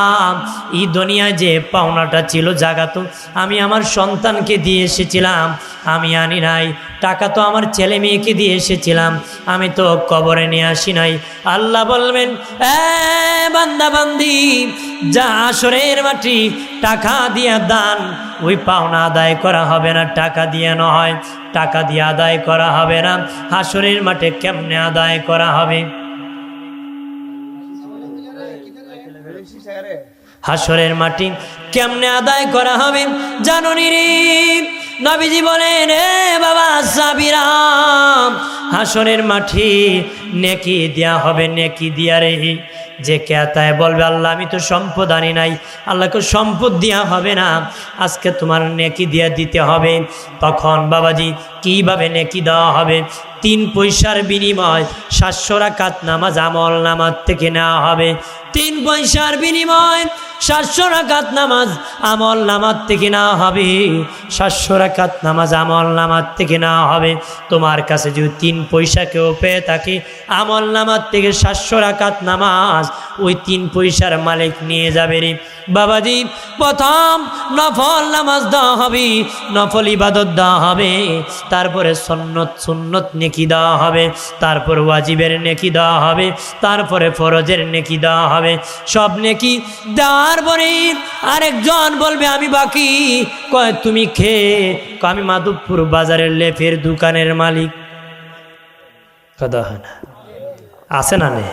এই দুনিয়ায় যে পাওনাটা ছিল জায়গা তো আমি আমার সন্তানকে দিয়ে এসেছিলাম, আমি আনি নাই। টাকা তো আমার ছেলে মেয়েকে দিয়ে এসেছিলাম, আমি তো কবরে নিয়ে আসি নাই। আল্লাহ বলবেন, বান্দা বান্দি, যা হাসরের মাটি টাকা দিয়া দান, ওই পাওনা আদায় করা হবে না, টাকা দিয়ে নয়, টাকা দিয়ে আদায় করা হবে না। হাসরের মাঠে কেমনে আদায় করা হবে? হাসরের মাটি কেমনে আদায় করা হবে জানো নি রে? নবীজি বলেন, বাবা সাবিরা, হাসরের মাটি নেকি দেয়া হবে, নেকি দিয়া রে। যে কেতায় বলবে, আল্লাহ আমি তো সম্পদ আনি নাই, আল্লাহকে সম্পদ দেওয়া হবে না, আজকে তোমার নেকি দিয়া দিতে হবে। তখন বাবাজি কিভাবে নেকি দেওয়া হবে? 3 পয়সার বিনিময় 700 রাকাত নামাজ আমল নামাজ থেকে নেওয়া হবে। 3 পয়সার বিনিময় 700 রাকাত নামাজ আমল নামাজ থেকে নেওয়া হবে। 700 রাকাত নামাজ আমল নামাজ থেকে নেওয়া হবে। তোমার কাছে যদি 3 পয়সা কেউ পেয়ে থাকে, আমল নামাজ থেকে 700 রাকাত নামাজ ওই 3 পয়সার মালিক নিয়ে যাবে রে বাবাজি। প্রথম নফল নামাজ দেওয়া হবে, নফল ইবাদত দেওয়া হবে, তারপরে সুন্নত নেকি দেওয়া হবে, তারপর ওয়াজিবের নেকি দেওয়া হবে, তারপরে ফরজের নেকি দেওয়া হবে। সব নেকি দেওয়ার পরে আরেকজন বলবে, আমি বাকি। কয়, তুমি খেয়ে? আমি মাধবপুর বাজারের লেফের দোকানের মালিক। কথা হয় না? আছে না নে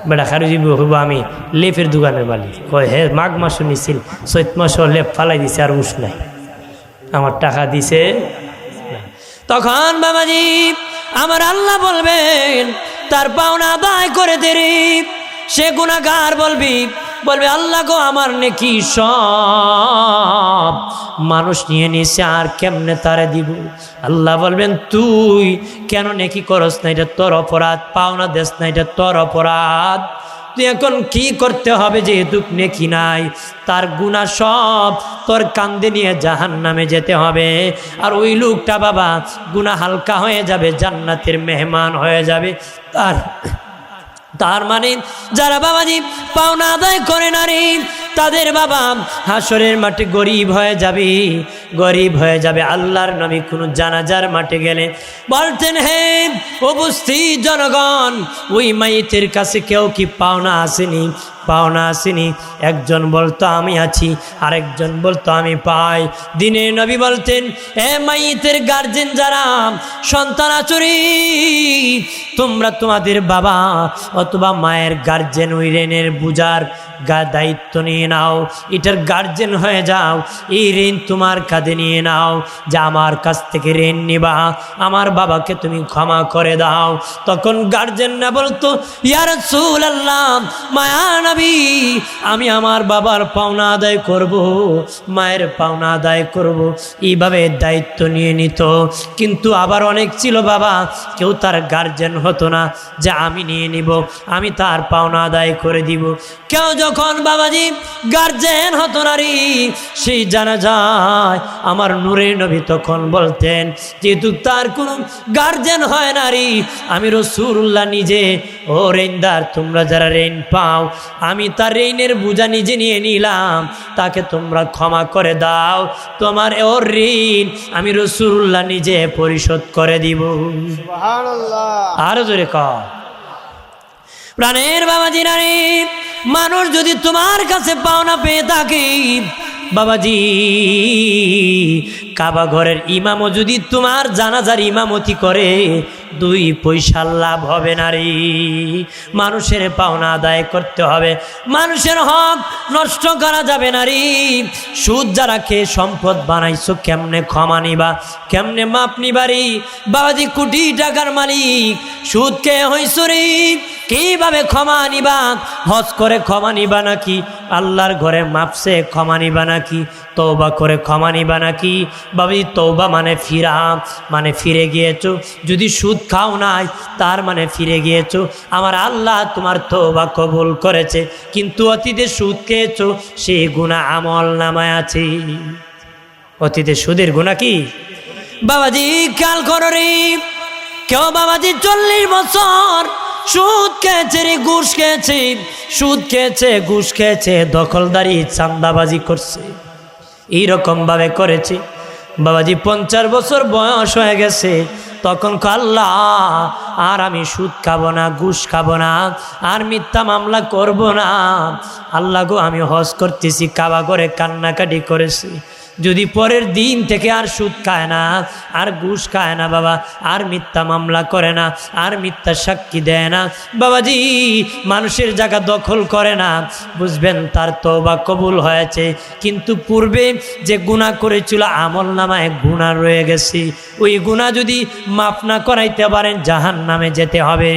বেটা খারুজি হইব, আমি লেফের দোকানের মালিক। কয়, হে মাঘ মাসও নিছিল, চৈত মাসও লেপ ফালাই দিছে, আর উস নাই, আমার টাকা দিছে। তখন বাবাজি আমার আল্লাহ বলবেন, তার পাওনা আদায় করে দেরি। সে গুনাহগার বলবে, আল্লাহ গো, আমার নেকি সব মানুষ নিয়ে নিছে, আর কেমনে তারে দিব? আল্লাহ বলবেন, তুই কেন নেকি করস না? এটা তোর অপরাধ। পাওনা দেস না, এটা তোর অপরাধ। তুই এখন কি করতে হবে? যেহেতু নেকি নাই, তার গুনাহ সব তোর কান্দে নিয়ে জাহান্নামে যেতে হবে। আর ওই লোকটা বাবা গুনাহ হালকা হয়ে যাবে, জান্নাতের মেহমান হয়ে যাবে। তার মানে যারা বাবাজি পাওনা আদায় করে নারী, তাদের বাবা হাসরের মাঠে গরিব হয়ে যাবে, গরিব হয়ে যাবে। আল্লাহর নবী কোন জানাজার মাঠে গেলে বলতেন, হে উপস্থিত জনগণ, ওই মাইতের কাছে কেউ কি পাওনা আসেনি? পাওনা আসেনি? একজন বলতো আমি আছি, আরেকজন বলতো আমি পাই। দিনে নবী বলতেন, এ মাইতের গার্জেন যারা সন্তান আচরি, তোমরা তোমাদের বাবা অথবা মায়ের গার্জেন ওই ঋণের বুঝার দায়িত্ব নিয়ে নাও, এটার গার্জেন হয়ে যাও। এই ঋণ তোমার কাঁধে নিয়ে নাও, যে আমার কাছ থেকে ঋণ নিবা, আমার বাবাকে তুমি ক্ষমা করে দাও। তখন গার্জেন না বলতো, ইয়া রাসূলুল্লাহ, মায়া নবী, আমি আমার বাবার পাওনা আদায় করব, মায়ের পাওনা আদায় করব, এইভাবে দায়িত্ব নিয়ে নিত। কিন্তু আবার অনেক ছিল বাবা, কেউ তার গার্জেন হতো না যে আমি নিয়ে নিব, আমি তার পাওনা আদায় করে দিব। কেউ যখন বাবাজি গার্জেন হতো নারী, সেই জানা যায় আমার নূরে নবী তখন বলতেন, যেহেতু তার কোনো গার্জেন হয় নারী, আমি রাসূলুল্লাহ নিজে, ও ঋণদার, তোমরা যারা ঋণ পাও, আমি তার ঋণের বোঝা নিজে নিয়ে নিলাম, তাকে তোমরা ক্ষমা করে দাও। তোমার ওর ঋণ আমি রাসূলুল্লাহ নিজে পরিশোধ করে দিব। সুবহানাল্লাহ। আরো জোরে কর। প্রাণের বাবাজি নারী, মানুষ যদি তোমার কাছে পাওনা পেয়ে থাকে বাবাজি, কাবা ঘরের ইমামও যদি তোমার জানাজার ইমামতি করে, 2 পয়সা লাভ হবে না রে। মানুষের পাওনা আদায় করতে হবে, মানুষের হক নষ্ট করা যাবে না রে। সুদ যারা খেয়ে সম্পদ বানাইছো, কেমনে ক্ষমা নিবা, কেমনে মাপ নিবারি? বাবাজি কোটি টাকার মালিক, সুদ খেয়ে হইছো রে, কিভাবে ক্ষমা নিবা? হজ করে ক্ষমা নিবা নাকি? আল্লাহর ঘরে মাপসে ক্ষমা নিবা নাকি? তওবা করে ক্ষমা নিবা নাকি? বাবাজি তওবা মানে ফিরা, মানে ফিরে গিয়েছো। যদি সুদ খাও নাই, তার মানে ফিরে গিয়েছো। আমার আল্লাহ তোমার তওবা কবুল করেছে, কিন্তু অতীতে সুদ খেয়েছো, সেই গুনাহ আমল নামায় আছে। অতীতে সুদের গুনাহ কি বাবাজি খেয়াল করো রে। কেউ বাবাজি 40 বছর সুদ খেয়েছে রে, ঘুষ খেয়েছে, সুদ খেয়েছে, ঘুষ খেয়েছে, দখলদারি চাঁদাবাজি করছে, এইরকম ভাবে করেছে। বাবাজি 50 বছর বয়স হয়ে গেছে, তখন আল্লাহ আর আমি সুদ খাবো না, ঘুষ খাবো না, আর মিথ্যা মামলা করব না। আল্লাহ গো, আমি হজ করতেছি, কাবা করে কান্নাকাটি করেছি, যদি পরের দিন থেকে আর সুদ খায় না, আর ঘুষ খায় না বাবা, আর মিথ্যা মামলা করে না, আর মিথ্যা সাক্ষী দেয় না, বাবাজি মানুষের জায়গা দখল করে না, বুঝবেন তার তওবা কবুল হয়েছে। কিন্তু পূর্বে যে গুনাহ করেছিল আমল নামায় গুনাহ রয়ে গেছে, ওই গুনাহ যদি মাফ না করাইতে পারেন জাহান্নামে যেতে হবে,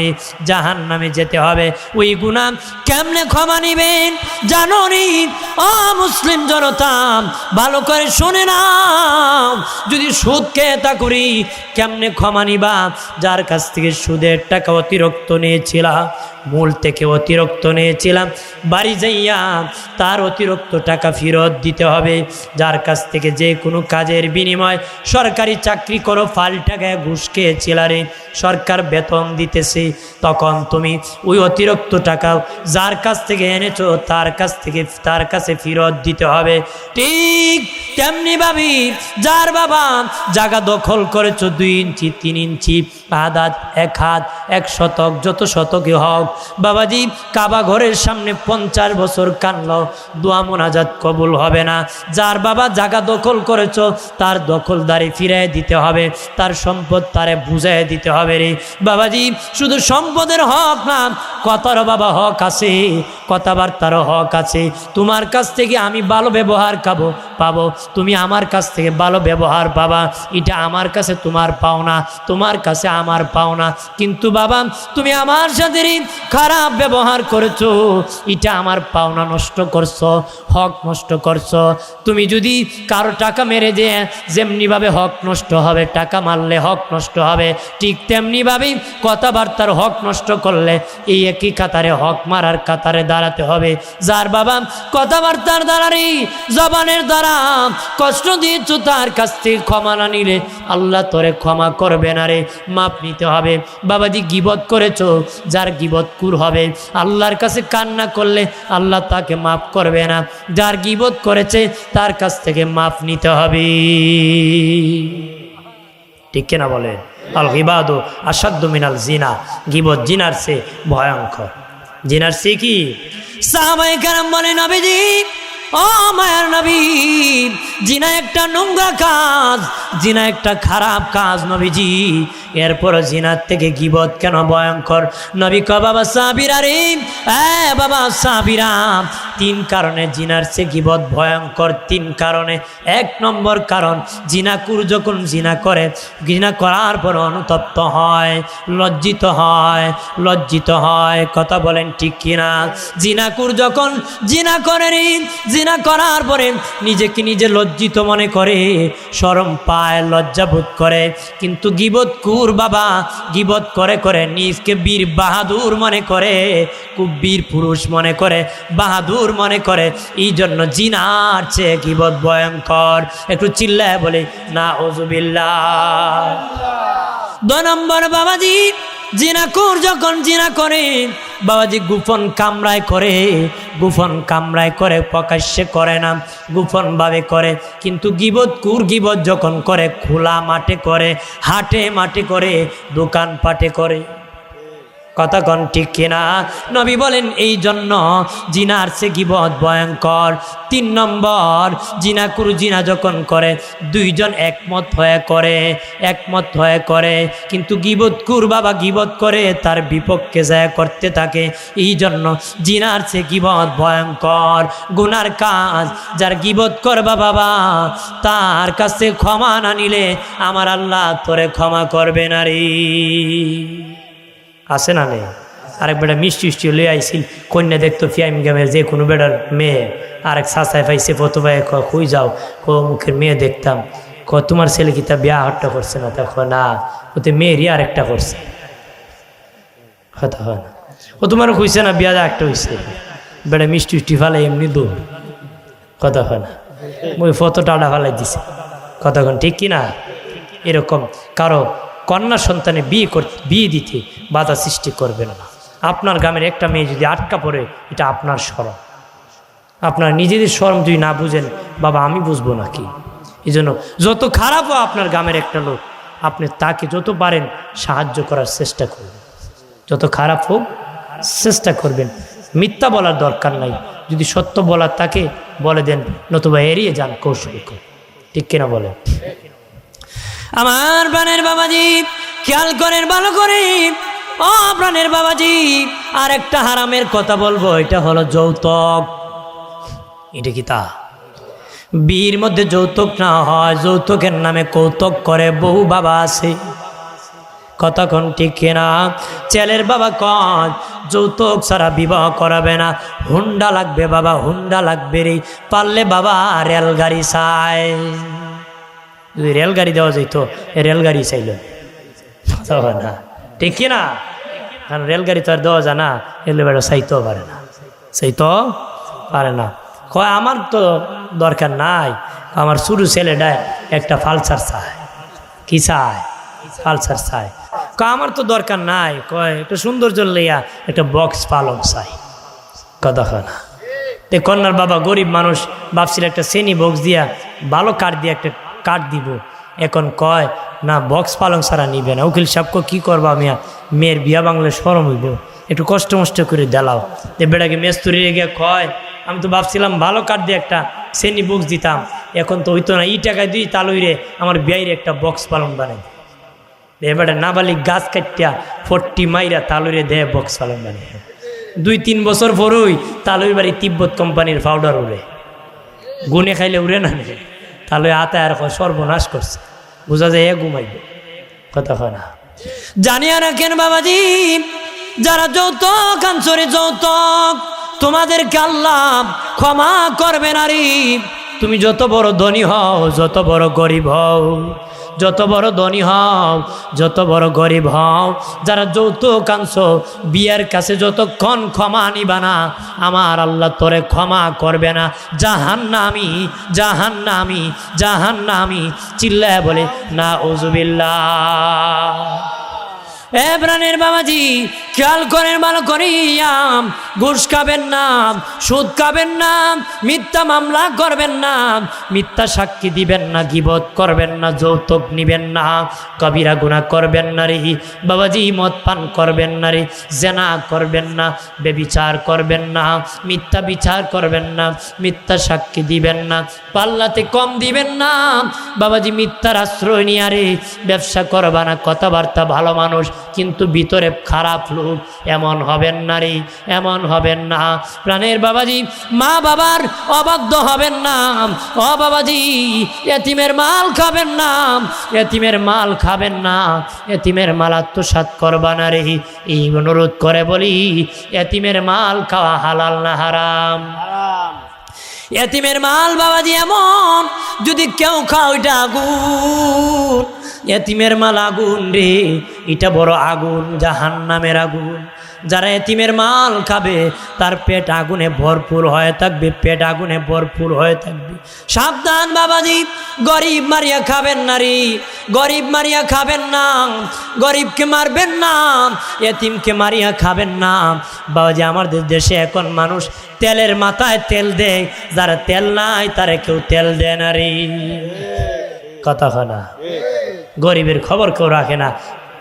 জাহান্নামে যেতে হবে। ওই গুনাহ কেমনে ক্ষমা নিবেন জানো নি? ও মুসলিম জনতা, ভালো করে শুনে নাও, যদি সুদ খেয়ে তা করি কেমনে ক্ষমা নিবা? যার কাছ থেকে সুদের টাকা অতিরিক্ত নিয়েছিলাম, মূল থেকে অতিরিক্ত নিয়েছিলাম, বাড়ি যাইয়া তার অতিরিক্ত টাকা ফেরত দিতে হবে। যার কাছ থেকে যে কোনো কাজের বিনিময়, সরকারি চাকরি করো, ফাল টাকায় ঘুষ খেয়েছিলা রে, সরকার বেতন দিতেছে, তখন তুমি ওই অতিরিক্ত টাকা যার কাছ থেকে এনেছো তার কাছে ফেরত দিতে হবে। ঠিক তেমনি ভাবি যার বাবা জায়গা দখল করেছো 2 ইঞ্চি 3 ইঞ্চি, আধ হাত, 1 হাত, 1 শতক, যত শতকে হোক, বাবাজি কাবা ঘরের সামনে 50 বছর কানলো, দোয়া মোনাজাত কবুল হবে না। যার বাবা জায়গা দখল করেছো তার দখলদারি ফিরিয়ে দিতে হবে, তার সম্পদ তারে বুঝাই দিতে হবে রে বাবাজি। শুধু সম্পদের হক না, কথারও বাবা হক আছে, কথাবার্তারও হক আছে। তোমার কাছ থেকে আমি ভালো ব্যবহার পাবো, তুমি আমার কাছ থেকে ভালো ব্যবহার পাবা, এটা আমার কাছে তোমার পাওনা, তোমার কাছে আমার পাওনা। কিন্তু বাবা তুমি আমার সাথে খারাপ ব্যবহার করেছো, এটা আমার পাওনা নষ্ট করছো, হক নষ্ট করছো। তুমি যদি কারো টাকা মেরে দিয়ে যেমনিভাবে হক নষ্ট হবে, টাকা মারলে হক নষ্ট হবে, ঠিক তেমনিভাবেই কথাবার্তার হক নষ্ট করলে এই একই কাতারে হক মারার কাতারে দাঁড়াতে হবে। যার বাবা কথাবার্তার দ্বারা জবানের দ্বারা কষ্ট দিয়েছো, তার কাছ থেকে ক্ষমা না নিলে আল্লাহ তোরে ক্ষমা করবে না রে, মাপ নিতে হবে। বাবাজি গীবত করেছো, যার গীবত কুর হবে, আল্লাহর কাছে কান্না করলে আল্লাহ তাকে মাফ করবে না। যার গীবত করেছে তার কাছ থেকে মাফ নিতে হবে, ঠিক কিনা বলেন? আল গিবাদু আসাদ্দু মিনাল জিনা, গীবত জিনার চেয়ে ভয়ঙ্কর। জিনার চেয়ে কি? সাহাবায়ে কেরাম বলেন, নবীজি ও মায়ার নবী, জিনা একটা নোংরা কাজ, জিনা একটা খারাপ কাজ নবীজি, এরপর জিনার থেকে গীবত কেন ভয়ঙ্কর? নবী কয়, বাবা সাহাবীরা রে, বাবা সাহাবীরা, 3 কারণে জিনার চেয়ে গীবত ভয়ঙ্কর। 3 কারণে। 1 নম্বর কারণ, জিনাকুর যখন জিনা করে, জিনা করার পর অনুতপ্ত হয়, লজ্জিত হয়, কথা বলেন ঠিক কিনা? জিনাকুর যখন জিনা করে, জিনা করার পরে নিজেকে নিজে লজ্জিত মনে করে, শরম পায়, লজ্জাবোধ করে। কিন্তু গীবতকুর বাবা গীবত করে নিজকে বীর বাহাদুর মনে করে, খুব বীর পুরুষ মনে করে, বাহাদুর মনে করে। এই জন্য জিনার চেয়ে গীবত ভয়ঙ্কর। একটু চিল্লায় বলে নাউযুবিল্লাহ। 2 নম্বর, বাবাজি জিনাকুর যখন জিনা করে, বাবাজি গোপন কামরায় করে, প্রকাশ্যে করে না, গোপন ভাবে করে। কিন্তু গীবতকুর গীবত যখন করে, খোলা মাঠে করে, হাটে মাঠে করে, দোকান পাটে করে। কথা কোন ঠিক কিনা? নবী বলেন এই জন্য জিনার চেয়ে গীবত ভয়ঙ্কর। 3 নম্বর, জিনাকুর জিনা যখন করে 2 জন একমত হয়ে করে, কিন্তু গীবতকুর বাবা গীবত করে তার বিপক্ষে যায় করতে থাকে। এই জন্য জিনার চেয়ে গীবত ভয়ঙ্কর, গুনার কাজ। যার গীবত করবা বাবা, তার কাছে ক্ষমা না নিলে আমার আল্লাহ তোরে ক্ষমা করবে না রে। আছে না নেই? আরেক বেটা মিষ্টি লয়ে আইছিল, কন্যা দেখতো ফিয়াম গ্রামের যে কোনো বেটার মেয়ে, আরেক সাসায় পাইছে ফটো ভাই, কই যাও, মুখের মেয়ে দেখতাম, তোমার ছেলে কি তা বিয়া হট্টা করছে না? তখন না, ওতে মেয়েরই আরেকটা করছে। কথা হয় না, ও তোমার কইছে না বিয়া একটা হয়েছে, বেটা মিষ্টি ফালে এমনি দৌড়। কথা হয় না, ওই ফটো টাটা ফালাই দিছে। কতক্ষণ ঠিক কিনা? এরকম কারো কন্যা সন্তানে বিয়ে দিতে বাধা সৃষ্টি করবেন না। আপনার গ্রামের একটা মেয়ে যদি আটকা পড়ে, এটা আপনার শরম। আপনার নিজেদের শরম যদি না বুঝেন, বাবা আমি বুঝবো নাকি? এই জন্য যত খারাপ হয় আপনার গ্রামের একটা লোক, আপনি তাকে যত পারেন সাহায্য করার চেষ্টা করবেন। যত খারাপ হোক চেষ্টা করবেন। মিথ্যা বলার দরকার নাই, যদি সত্য বলার তাকে বলে দেন, নতুবা এড়িয়ে যান কৌশল করে। ঠিক কিনা বলেন? আমার প্রাণের বাবাজি খেয়াল করেন ভালো করে। ও প্রাণের বাবাজি, আর একটা হারামের কথা বলবো, এটা হলো যৌতুক। এটা কি তা? বিয়ের মধ্যে যৌতুক না হয়, যৌতুকের নামে কৌতুক করে বহু বাবা আছে। কতক্ষণ ঠিক কিনা? ছেলের বাবা কন যৌতুক ছাড়া বিবাহ করাবে না, হুন্ডা লাগবে বাবা, হুন্ডা লাগবে রে। পারলে বাবা রেলগাড়ি চাই। যদি রেলগাড়ি দেওয়া যেত, রেলগাড়ি চাইল না। ঠিক কিনা? কারণ রেলগাড়ি তো আর দেওয়া যায় না, এলে বেড়া চাইতেও পারে না, চাইতেও পারে না। কয় আমার তো দরকার নাই, আমার শুরু ছেলেটায় একটা পালসার চায়। কি চায়? পালসার চায়। কয় আমার তো দরকার নাই, কয় একটা সৌন্দর্য লইয়া একটা বক্স পালং চাই। কথা হয় না? তে কন্যার বাবা গরিব মানুষ, ভাবছিল একটা শ্রেণী বক্স দিয়া ভালো কাঠ দিয়ে একটা কাঠ দিব। এখন কয় না, বক্স পালং ছাড়া নিবে না। উকিল সাহেব কি করবা মিয়া, মেয়ের বিয়া বাংলায় শরম হইব, একটু কষ্ট মষ্ট করে দেলাও। তে বেটাকে মেস্তুরি গিয়ে কয় আমি তো ভাবছিলাম ভালো কাঠ দিয়ে একটা শ্রেণী বক্স দিতাম, এখন তো হইতো না, টাকায় দুই তালুইরে আমার বিয়াইরে একটা বক্স পালং বানাই। এবারে নাবালিক গাছ কাটিয়া 40 মাইরা তালুইরে দেয় বক্স পালং বানাই। 2-3 বছর পরই তালুই বাড়ি তিব্বত কোম্পানির পাউডার উড়ে, গুনে খাইলে উড়ে না। তাহলে আতায় আর সর্বনাশ করছে, বোঝা যায় ঘুমাইবে। কথা হয় না? জানিয়া রাখেন বাবাজি, যারা যৌতুক আনছরে যৌতুক, তোমাদেরকে আল্লাহ ক্ষমা করবে না রে। তুমি যত বড় ধনী হও, যত বড় গরিব হও, যত বড় ধনী হও, যত বড় গরিব হও, যারা যৌতুক আনছো, বিয়ের কাছে যতক্ষণ ক্ষমা নিবা না, আমার আল্লাহ তোরে ক্ষমা করবে না। জাহান্নামী, জাহান্নামী, জাহান্নামী। চিল্লায় বলে নাউজুবিল্লাহ। এ প্রাণের বাবাজি খেয়াল করেন ভালো করিয়াম, ঘুষ খাবেন না, সুদ খাবেন না, মিথ্যা মামলা করবেন না, মিথ্যা সাক্ষী দিবেন না, গীবত করবেন না, যৌতুক নিবেন না, কবিরা গুনাহ করবেন না রে বাবাজি, মদ পান করবেন না রে, জেনা করবেন না, বেবিচার করবেন না, মিথ্যা বিচার করবেন না, মিথ্যা সাক্ষী দিবেন না, পাল্লাতে কম দিবেন না বাবাজি, মিথ্যার আশ্রয় নিয়ে রে ব্যবসা করবা না। কথাবার্তা ভালো মানুষ কিন্তু ভিতরে খারাপ লোক, এমন হবেন না রে, এমন হবেন না। প্রাণের বাবাজি মা বাবার অবাধ্য হবেন না। ও বাবাজি এতিমের মাল খাবেন না, এতিমের মাল খাবেন না, এতিমের মাল আত্মসাৎ করবা না রে। এই অনুরোধ করে বলি, এতিমের মাল খাওয়া হালাল না হারাম? এতিমের মাল বাবাজি এমন যদি কেউ খাও, এটা আগুন। এতিমের মাল আগুন রে, এটা বড় আগুন, জাহান্নামের আগুন। যারা এতিমের মাল খাবে তার পেট আগুনে ভরপুর হয়ে থাকবে, পেট আগুনে ভরপুর হয়ে থাকবে। সাবধান বাবাজি, গরিব মারিয়া খাবেন না রে, গরিব মারিয়া খাবেন না, গরিবকে মারবেন না, এতিমকে মারিয়া খাবেন না। বাবাজি আমাদের দেশে এখন মানুষ তেলের মাথায় তেল দেয়, যারা তেল নাই তারা কেউ তেল দেয় না রে। কথা হয় না? গরিবের খবর কেউ রাখে না,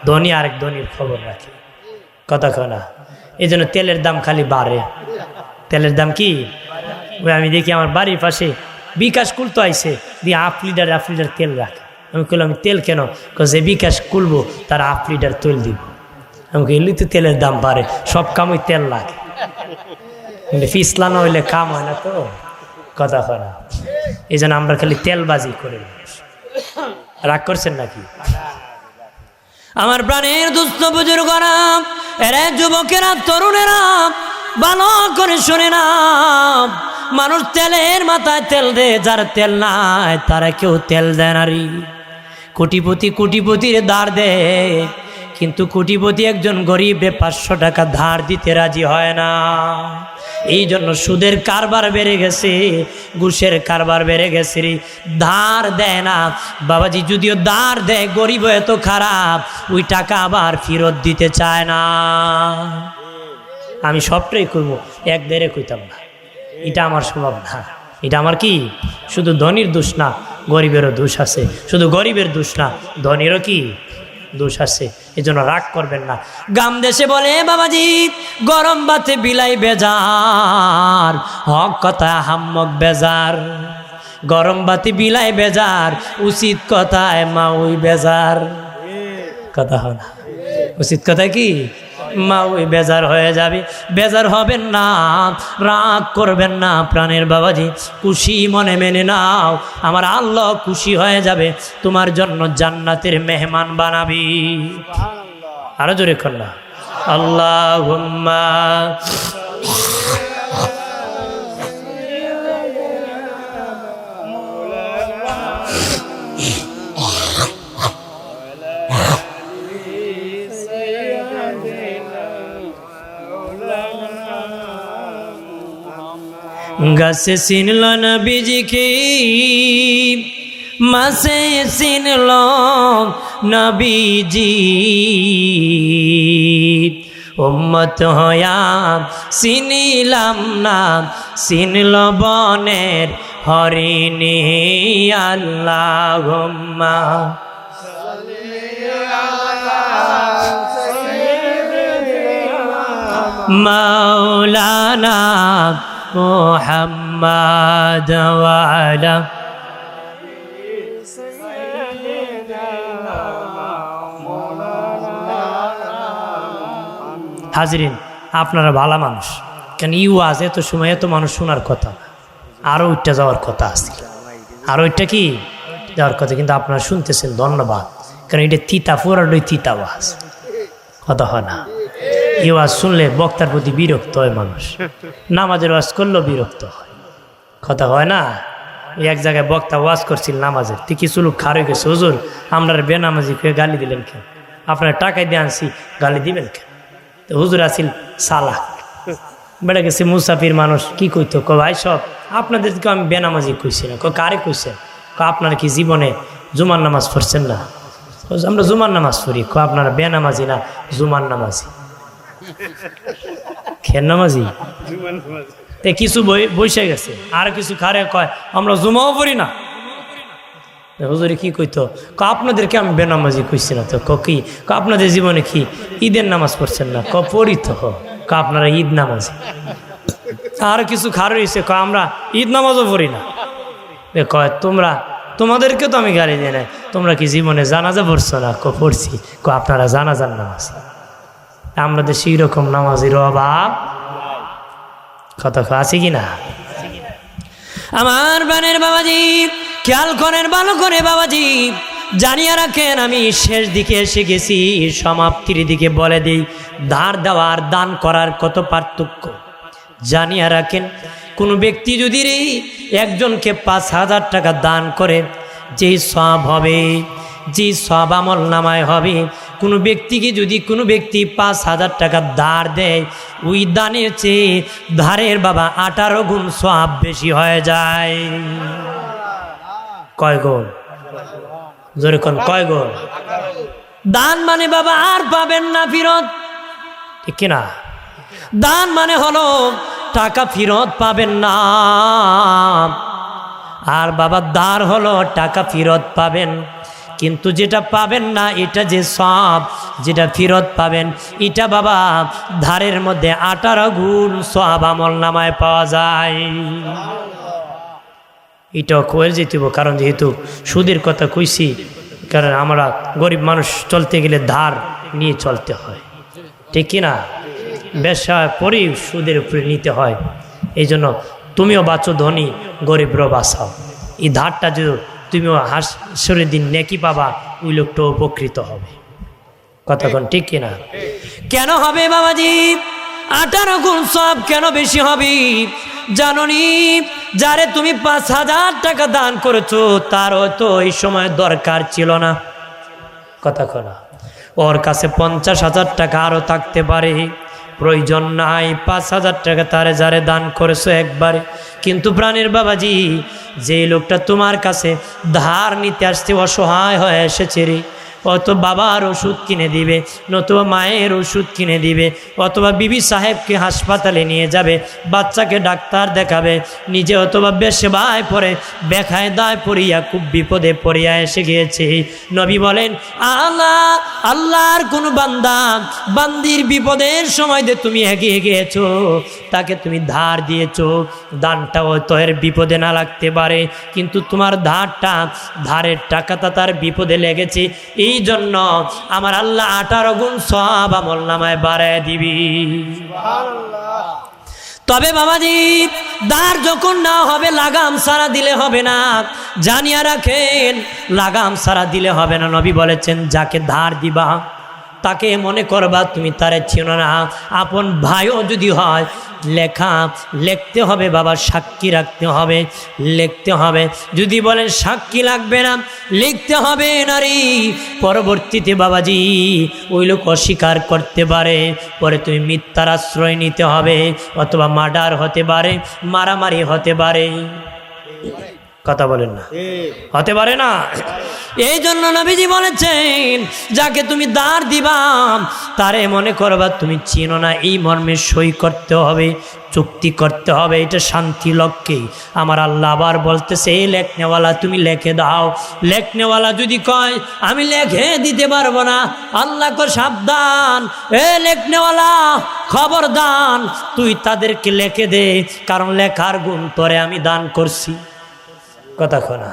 ধনী আরেক ধনীর খবর রাখে। কথা কয় না? এই জন্য তেলের দাম খালি বাড়ে। তেলের দাম কি? আমি দেখি আমার বাড়ির পাশে বিকাশ খুলতে আইসে, দিয়ে 1/2 লিটার তেল রাখে। আমি বললাম আমি তেল কেন? যে বিকাশ খুলবো তার 1/2 লিটার তেল দিব। আমাকে এলি তো তেলের দাম বাড়ে, সব কামই তেল লাগে, ফিসলা না হইলে কাম হয় না তো। কথা হয় না? এই জন্য আমরা খালি তেলবাজি করে। রাগ করছেন নাকি? আমার প্রাণের দুস্থ বুজুর্গরা, এরা যুবকেরা, তরুণেরা, ভালো করে শুনে না। মানুষ তেলের মাথায় তেল দেয়, যার তেল নাই তারা কেউ তেল দেয় না রে। কোটিপতির ধার দেয়, কিন্তু কোটিপতি একজন গরিবে 500 টাকা ধার দিতে রাজি হয় না। এই জন্য সুদের কারবার বেড়ে গেছে, ঘুষের কারবার বেড়ে গেছে, ধার দেয় না। বাবাজি যদিও ধার দেয়, গরিব এত খারাপ, ওই টাকা আবার ফেরত দিতে চায় না। আমি সবটাই করবো, এক দেড়ে কইতাম না, এটা আমার স্বভাব না। এটা আমার কি শুধু ধনীর দোষ না, গরিবেরও দোষ আছে। শুধু গরিবের দোষ না, ধনীরও কি দোষ আছে। এই জন্য রাগ করবেন না। গ্রাম দেশে বলে বাবাজি, গরম বাতে বিলাই বেজার, হক কথা হাম্মক বেজার। গরম বাতি বিলাই বেজার, উচিত কথায় মা ওই বেজার। কথা হয় না, উচিত কথা কি মা ওই বেজার হয়ে যাবে। বেজার হবেন না, রাগ করবেন না প্রাণের বাবাজি, খুশি মনে মেনে নাও। আমার আল্লাহ খুশি হয়ে যাবে, তোমার জন্য জান্নাতের মেহমান বানাবি। আরো জোরে করলা আল্লাহুম্মা। গাছে চিনল নবীজিকে, মাসে চিনল নবীজি, উম্মত হয়া চিনিলাম না, চিনল বনের হরিণী। আল্লাহুম্মা মাওলানা মুহাম্মদ ওয়া আলা হাজরিন। আপনারা ভালো মানুষ, কেন ইউয়াজ এত সময় এত মানুষ শোনার কথা, আরও ওইটা যাওয়ার কথা আছে, আরও ওইটা কি যাওয়ার কথা, কিন্তু আপনারা শুনতেছেন, ধন্যবাদ। কারণ এটা তিতা পুরাটাই তিতা ওয়াজ, কথা হয় না। এই ওয়াজ শুনলে বক্তার প্রতি বিরক্ত হয় মানুষ, নামাজের ওয়াজ করলেও বিরক্ত হয়, কথা হয় না। এক জায়গায় বক্তা ওয়াজ করছিল নামাজের, তুই কিছু লোক খারই গেছে, হুজুর আমরা বেনামাজি খেয়ে গালি দিলেন কেন, আপনার টাকায় দিয়ে আনছি গালি দিবেন কেন। তো হুজুর আসিল সালা, বেড়ে গেছে মুসাফির মানুষ, কি কইতো ক ভাই সব আপনাদেরকে আমি বেনামাজি কইছি না। কারে কইছেন? আপনারা কি জীবনে জুমার নামাজ পড়ছেন না? আমরা জুমার নামাজ পড়ি। আপনারা বেনামাজি না জুমার নামাজি, খের নামাজি। তে কিছু বসে গেছে, আর কিছু খারে কয় আমরা জুমাও পড়ি না। হুজুরে কি কইতো? আপনাদেরকে আমি বেনামাজি কইছি না। তো কি আপনাদের জীবনে কি ঈদের নামাজ পড়ছেন না? পড়ি তো। আপনারা ঈদ নামাজি। আর কিছু খার রয়েছে, আমরা ঈদ নামাজও পড়ি না। কয় তোমাদেরকে তো আমি গালি দিই না, তোমরা কি জীবনে জানাজা পড়ছো না? পড়ছি। আপনারা জানাজার নামাজ। আমাদের সেই রকম নামাজের অভাব কথা আছে কি না? আমার বানের বাবাজি খেয়াল করেন ভালো করে বাবাজি, জানিয়ে রাখেন আমি শেষ দিকে এসে গেছি, সমাপ্তির দিকে বলে দিই ধার দেওয়ার দান করার কত পার্থক্য জানিয়ে রাখেন। কোনো ব্যক্তি যদি একজনকে 5,000 টাকা দান করে, যেই সওয়াব হবে, যেই সওয়াব আমল নামায় হবে, কোনো ব্যক্তিকে যদি কোনো ব্যক্তি 5,000 টাকা ধার দেয়, ওই দানের চেয়ে ধারের বাবা 18 গুণ সওয়াব বেশি হয়ে যায়। কয় গুণ? জোরে কোন কয় গুণ? দান মানে বাবা আর পাবেন না ফিরত, ঠিক কিনা? দান মানে হলো টাকা ফিরত পাবেন না, আর বাবা ধার হলো টাকা ফিরত পাবেন। কিন্তু যেটা পাবেন না এটা যে সওয়াব, যেটা ফিরত পাবেন এটা বাবা ধারের মধ্যে 18 গুণ সওয়াব আমল নামায় পাওয়া যায়। এটাও কয়ে যেতেব, কারণ যেহেতু সুদের কথা কইছি, কারণ আমরা গরিব মানুষ চলতে গেলে ধার নিয়ে চলতে হয়, ঠিক কিনা? ব্যবসা পরেই সুদের উপরে নিতে হয়। এই জন্য তুমিও বাঁচো ধনী, গরিবরও বাঁচাও। এই ধারটা যদি তুমিও হাসরের দিন নেকি পাবা, ওই লোকটা উপকৃত হবে। কতক্ষণ ঠিক কিনা? কেন হবে বাবাজি 18 গুণ সব কেন বেশি হবে জাননি? যারে তুমি 5,000 টাকা দান করেছো তার হয়তো এই সময় দরকার ছিল না। কতক্ষণ ওর কাছে 50,000 টাকা আরও থাকতে পারে, প্রয়োজন নাই 5,000 টাকা তারে যারে দান করেছো একবারে। কিন্তু প্রাণের বাবাজি, যে লোকটা তোমার কাছে ধার নিতে আসছে, অসহায় হয়ে এসেছে রে, অত বাবার ওষুধ কিনে দিবে, নতুবা মায়ের ওষুধ কিনে দিবে, অথবা বিবি সাহেবকে হাসপাতালে নিয়ে যাবে, বাচ্চাকে ডাক্তার দেখাবে, নিজে অথবা বেশেবায় পরে বেখায় দায় পড়িয়া খুব বিপদে পড়িয়া এসে গিয়েছে। নবী বলেন, আল্লাহর কোন বান্দা বান্দির বিপদের সময় যে তুমি এগিয়ে গিয়েছো, তাকে তুমি ধার দিয়েছো, দানটা হয়তো এর বিপদে না লাগতে পারে, কিন্তু তোমার ধারের টাকাটা তার বিপদে লেগেছে, এই জন্য আমার আল্লাহ 18 গুণ সওয়াব আমলনামায় বাড়ায় দিবি। তবে বাবাজি, ধার যখন না হবে লাগাম ছাড়া দিলে হবে না, জানিয়া রাখেন, লাগাম ছাড়া দিলে হবে না। নবী বলেছেন, যাকে ধার দিবা তাকে মনে করবা তুমি তারে চিনো না, আপন ভাইও যদি হয় লিখতে হবে বাবা, সাক্ষী রাখতে হবে, লিখতে হবে। যদি বলেন সাক্ষী লাগবে না, লিখতে হবে নারী, পরবর্তীতে বাবাজি ওই লোক অস্বীকার করতে পারে, পরে তুমি মিথ্যার আশ্রয় নিতে হবে, অথবা মার্ডার হতে পারে, মারামারি হতে পারে। কথা বলেন না, হতে পারে না। এই জন্য নবীজি বলেছেন, যাকে তুমি ধার দিবা তারে মনে করবা তুমি চিনো না, এই মর্মে সই করতে হবে, চুক্তি করতে হবে, এটা শান্তি লক্ষ্যে। আমার আল্লাহ আবার বলতেছে, এই লেখনেওয়ালা তুমি লিখে দাও। লেখনেওয়ালা যদি কয় আমি লিখে দিতে পারবো না, আল্লাহ কো সাবধান, এ লেখনেওয়ালা খবরদার, তুই তাদেরকে লিখে দে, কারণ লেখার গুণ তোরে আমি দান করছি। কথা শোনা,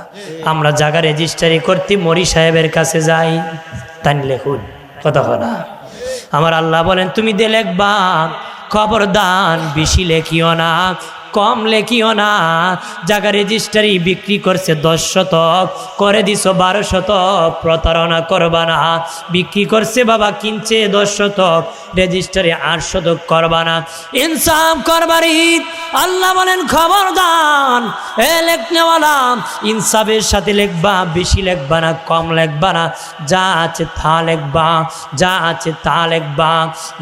আমরা জায়গা রেজিস্ট্রি করতে মরি সাহেবের কাছে যাই, তাই লেখুন। কথা শোনা, আমার আল্লাহ বলেন তুমি দে লেখবা, খবরদার বেশি লেখিও না, কম লেখিও না। জায়গা রেজিস্ট্রি বিক্রি করছে 10 শতক, করে দিছ 12 শতক, প্রতারণা করবা না। বিক্রি করছে বাবা, কিনছে 10 শতক, রেজিস্ট্রি 8 শতক করবা না, ইনসাফ করবারি। আল্লাহ বলেন খবরদার, এ লেখনেওয়ালা ইনসাফের সাথে লিখবা, বেশি লিখবা না, কম লিখবা না, যা আছে তা লিখবা, যা আছে তা লিখবা,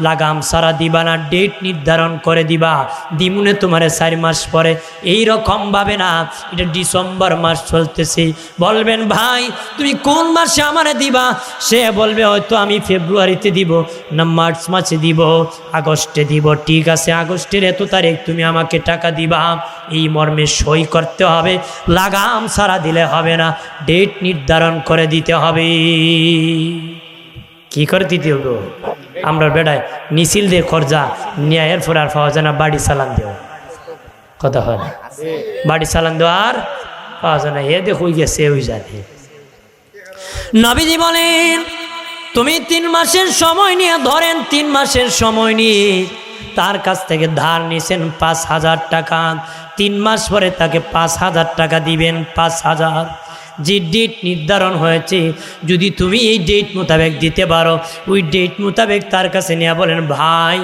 লাগাম সারা দিবা না, ডেট নির্ধারণ করে দিবা, দিমুনে তোমারে 4 মাস পরে। এই রকম ভাবে না, এটা ডিসেম্বর মাস চলতেছে, বলবেন ভাই তুমি কোন মাসে আমারে দিবা, সে বলবে হয়তো আমি ফেব্রুয়ারিতে দিব, না মার্চ মাসে দিব, আগস্টে দিব। ঠিক আছে, আগস্টের এত তারিখ তুমি আমাকে টাকা দিবা, এই মর্মে সই করতে হবে, লাগাম ছাড়া দিলে হবে না, ডেট নির্ধারণ করে দিতে হবে। কি করে দিতে হবে? আমরা বেড়ায় নিছিল দিয়ে খরচা নিয়ে এরপর আর পাওয়া যায় না, বাড়ি চালান দেও। কথা হয় না, বাড়ি চালান দেওয়া আর পাওয়া যায় না, এ দেখুই গেছে ওই জানে। নবীজি বলেন তুমি 3 মাসের সময় নিয়ে, ধরেন 3 মাসের সময় নিয়ে তার কাছ থেকে ধার নিছেন 5,000 টাকা, 3 মাস পরে তাকে 5,000 টাকা দিবেন। 5,000 যে ডেট নির্ধারণ হয়েছে, যদি তুমি এই ডেট মোতাবেক দিতে পারো, ওই ডেট মোতাবেক তার কাছে নিয়ে বলেন ভাই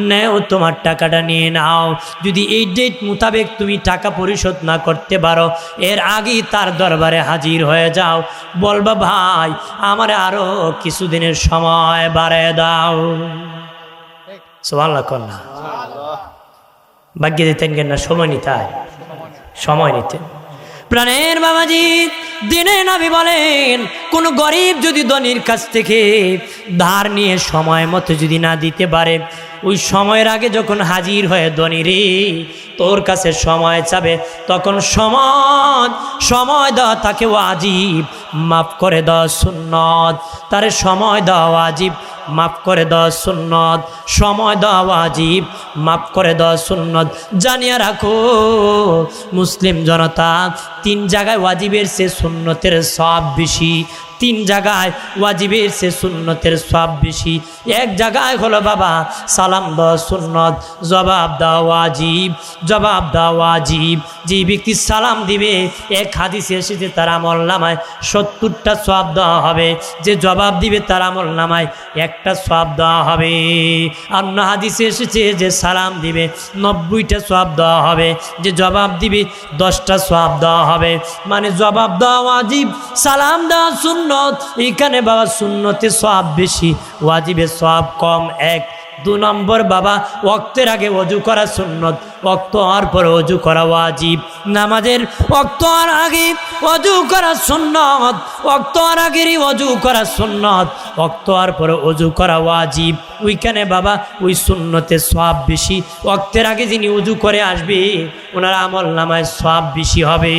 নেও তোমার টাকাটা নিয়ে নাও। যদি এই ডেট মোতাবেক তুমি টাকা পরিশোধ না করতে পারো, এর আগেই তার দরবারে হাজির হয়ে যাও, বলবা ভাই আমার আরও কিছুদিনের সময় বাড়ায় দাও। সুবহানাল্লাহ কন্যা ভাগ্য দিতেন কেন না, সময় নিতে হয়, সময় নিতেন। প্রাণের বাবাজি, দিনে নবী বলেন কোন গরিব যদি ধনীর কাছ থেকে ধার নিয়ে সময় মতো যদি না দিতে পারে, ওই সময়ের আগে যখন হাজির হয়ে ধনী রে তোর কাছে সময় চাবে, তখন সময় দেওয়া তাকে ওয়াজিব, মাফ করে দেওয়া সুন্নত। তারে সময় দেওয়া ওয়াজিব, মাফ করে দেওয়া সুন্নত, সময় দেওয়া ওয়াজিব, মাফ করে দেওয়া সুন্নত। জানিয়ে রাখো মুসলিম জনতা, 3 জায়গায় ওয়াজিবের চেয়ে সুন্নতের সওয়াব বেশি। 3 জায়গায় ওয়াজিবের চেয়ে সুন্নতের সওয়াব বেশি। এক জায়গায় হলো বাবা সালাম দেওয়া সুন্নত, জবাব দেওয়া ওয়াজিব, জবাব দেওয়া ওয়াজিব। যে ব্যক্তি সালাম দিবে এক হাদিসে এসেছে তার আমল নামায় 70টা সওয়াব দেওয়া হবে, যে জবাব দিবে তার আমল নামায় একটা সওয়াব দেওয়া হবে। অন্য হাদিসে এসেছে যে সালাম দিবে 90টা সওয়াব দেওয়া হবে, যে জবাব দিবে 10টা সওয়াব দেওয়া হবে। মানে জবাব দেওয়া ওয়াজিব, সালাম দেওয়া সুন্নত। এখানে বাবা সুন্নতে সওয়াব বেশি, ওয়াজিবে সওয়াব কম। 1 2 নম্বর বাবা ওয়াক্তের আগে ওযু করা সুন্নত, ওয়াক্ত হওয়ার পরে ওযু করা ওয়াজিব। নামাজের ওয়াক্ত হওয়ার আগে ওযু করা সুন্নত, ওয়াক্ত হওয়ার আগেরই ওযু করা সুন্নত, ওয়াক্ত হওয়ার পরে ওযু করা ওয়াজিব। ওইখানে বাবা ওই সুন্নতে সওয়াব বেশি। ওয়াক্তের আগে যিনি ওযু করে আসবে ওনার আমল নামায় সওয়াব বেশি হবে।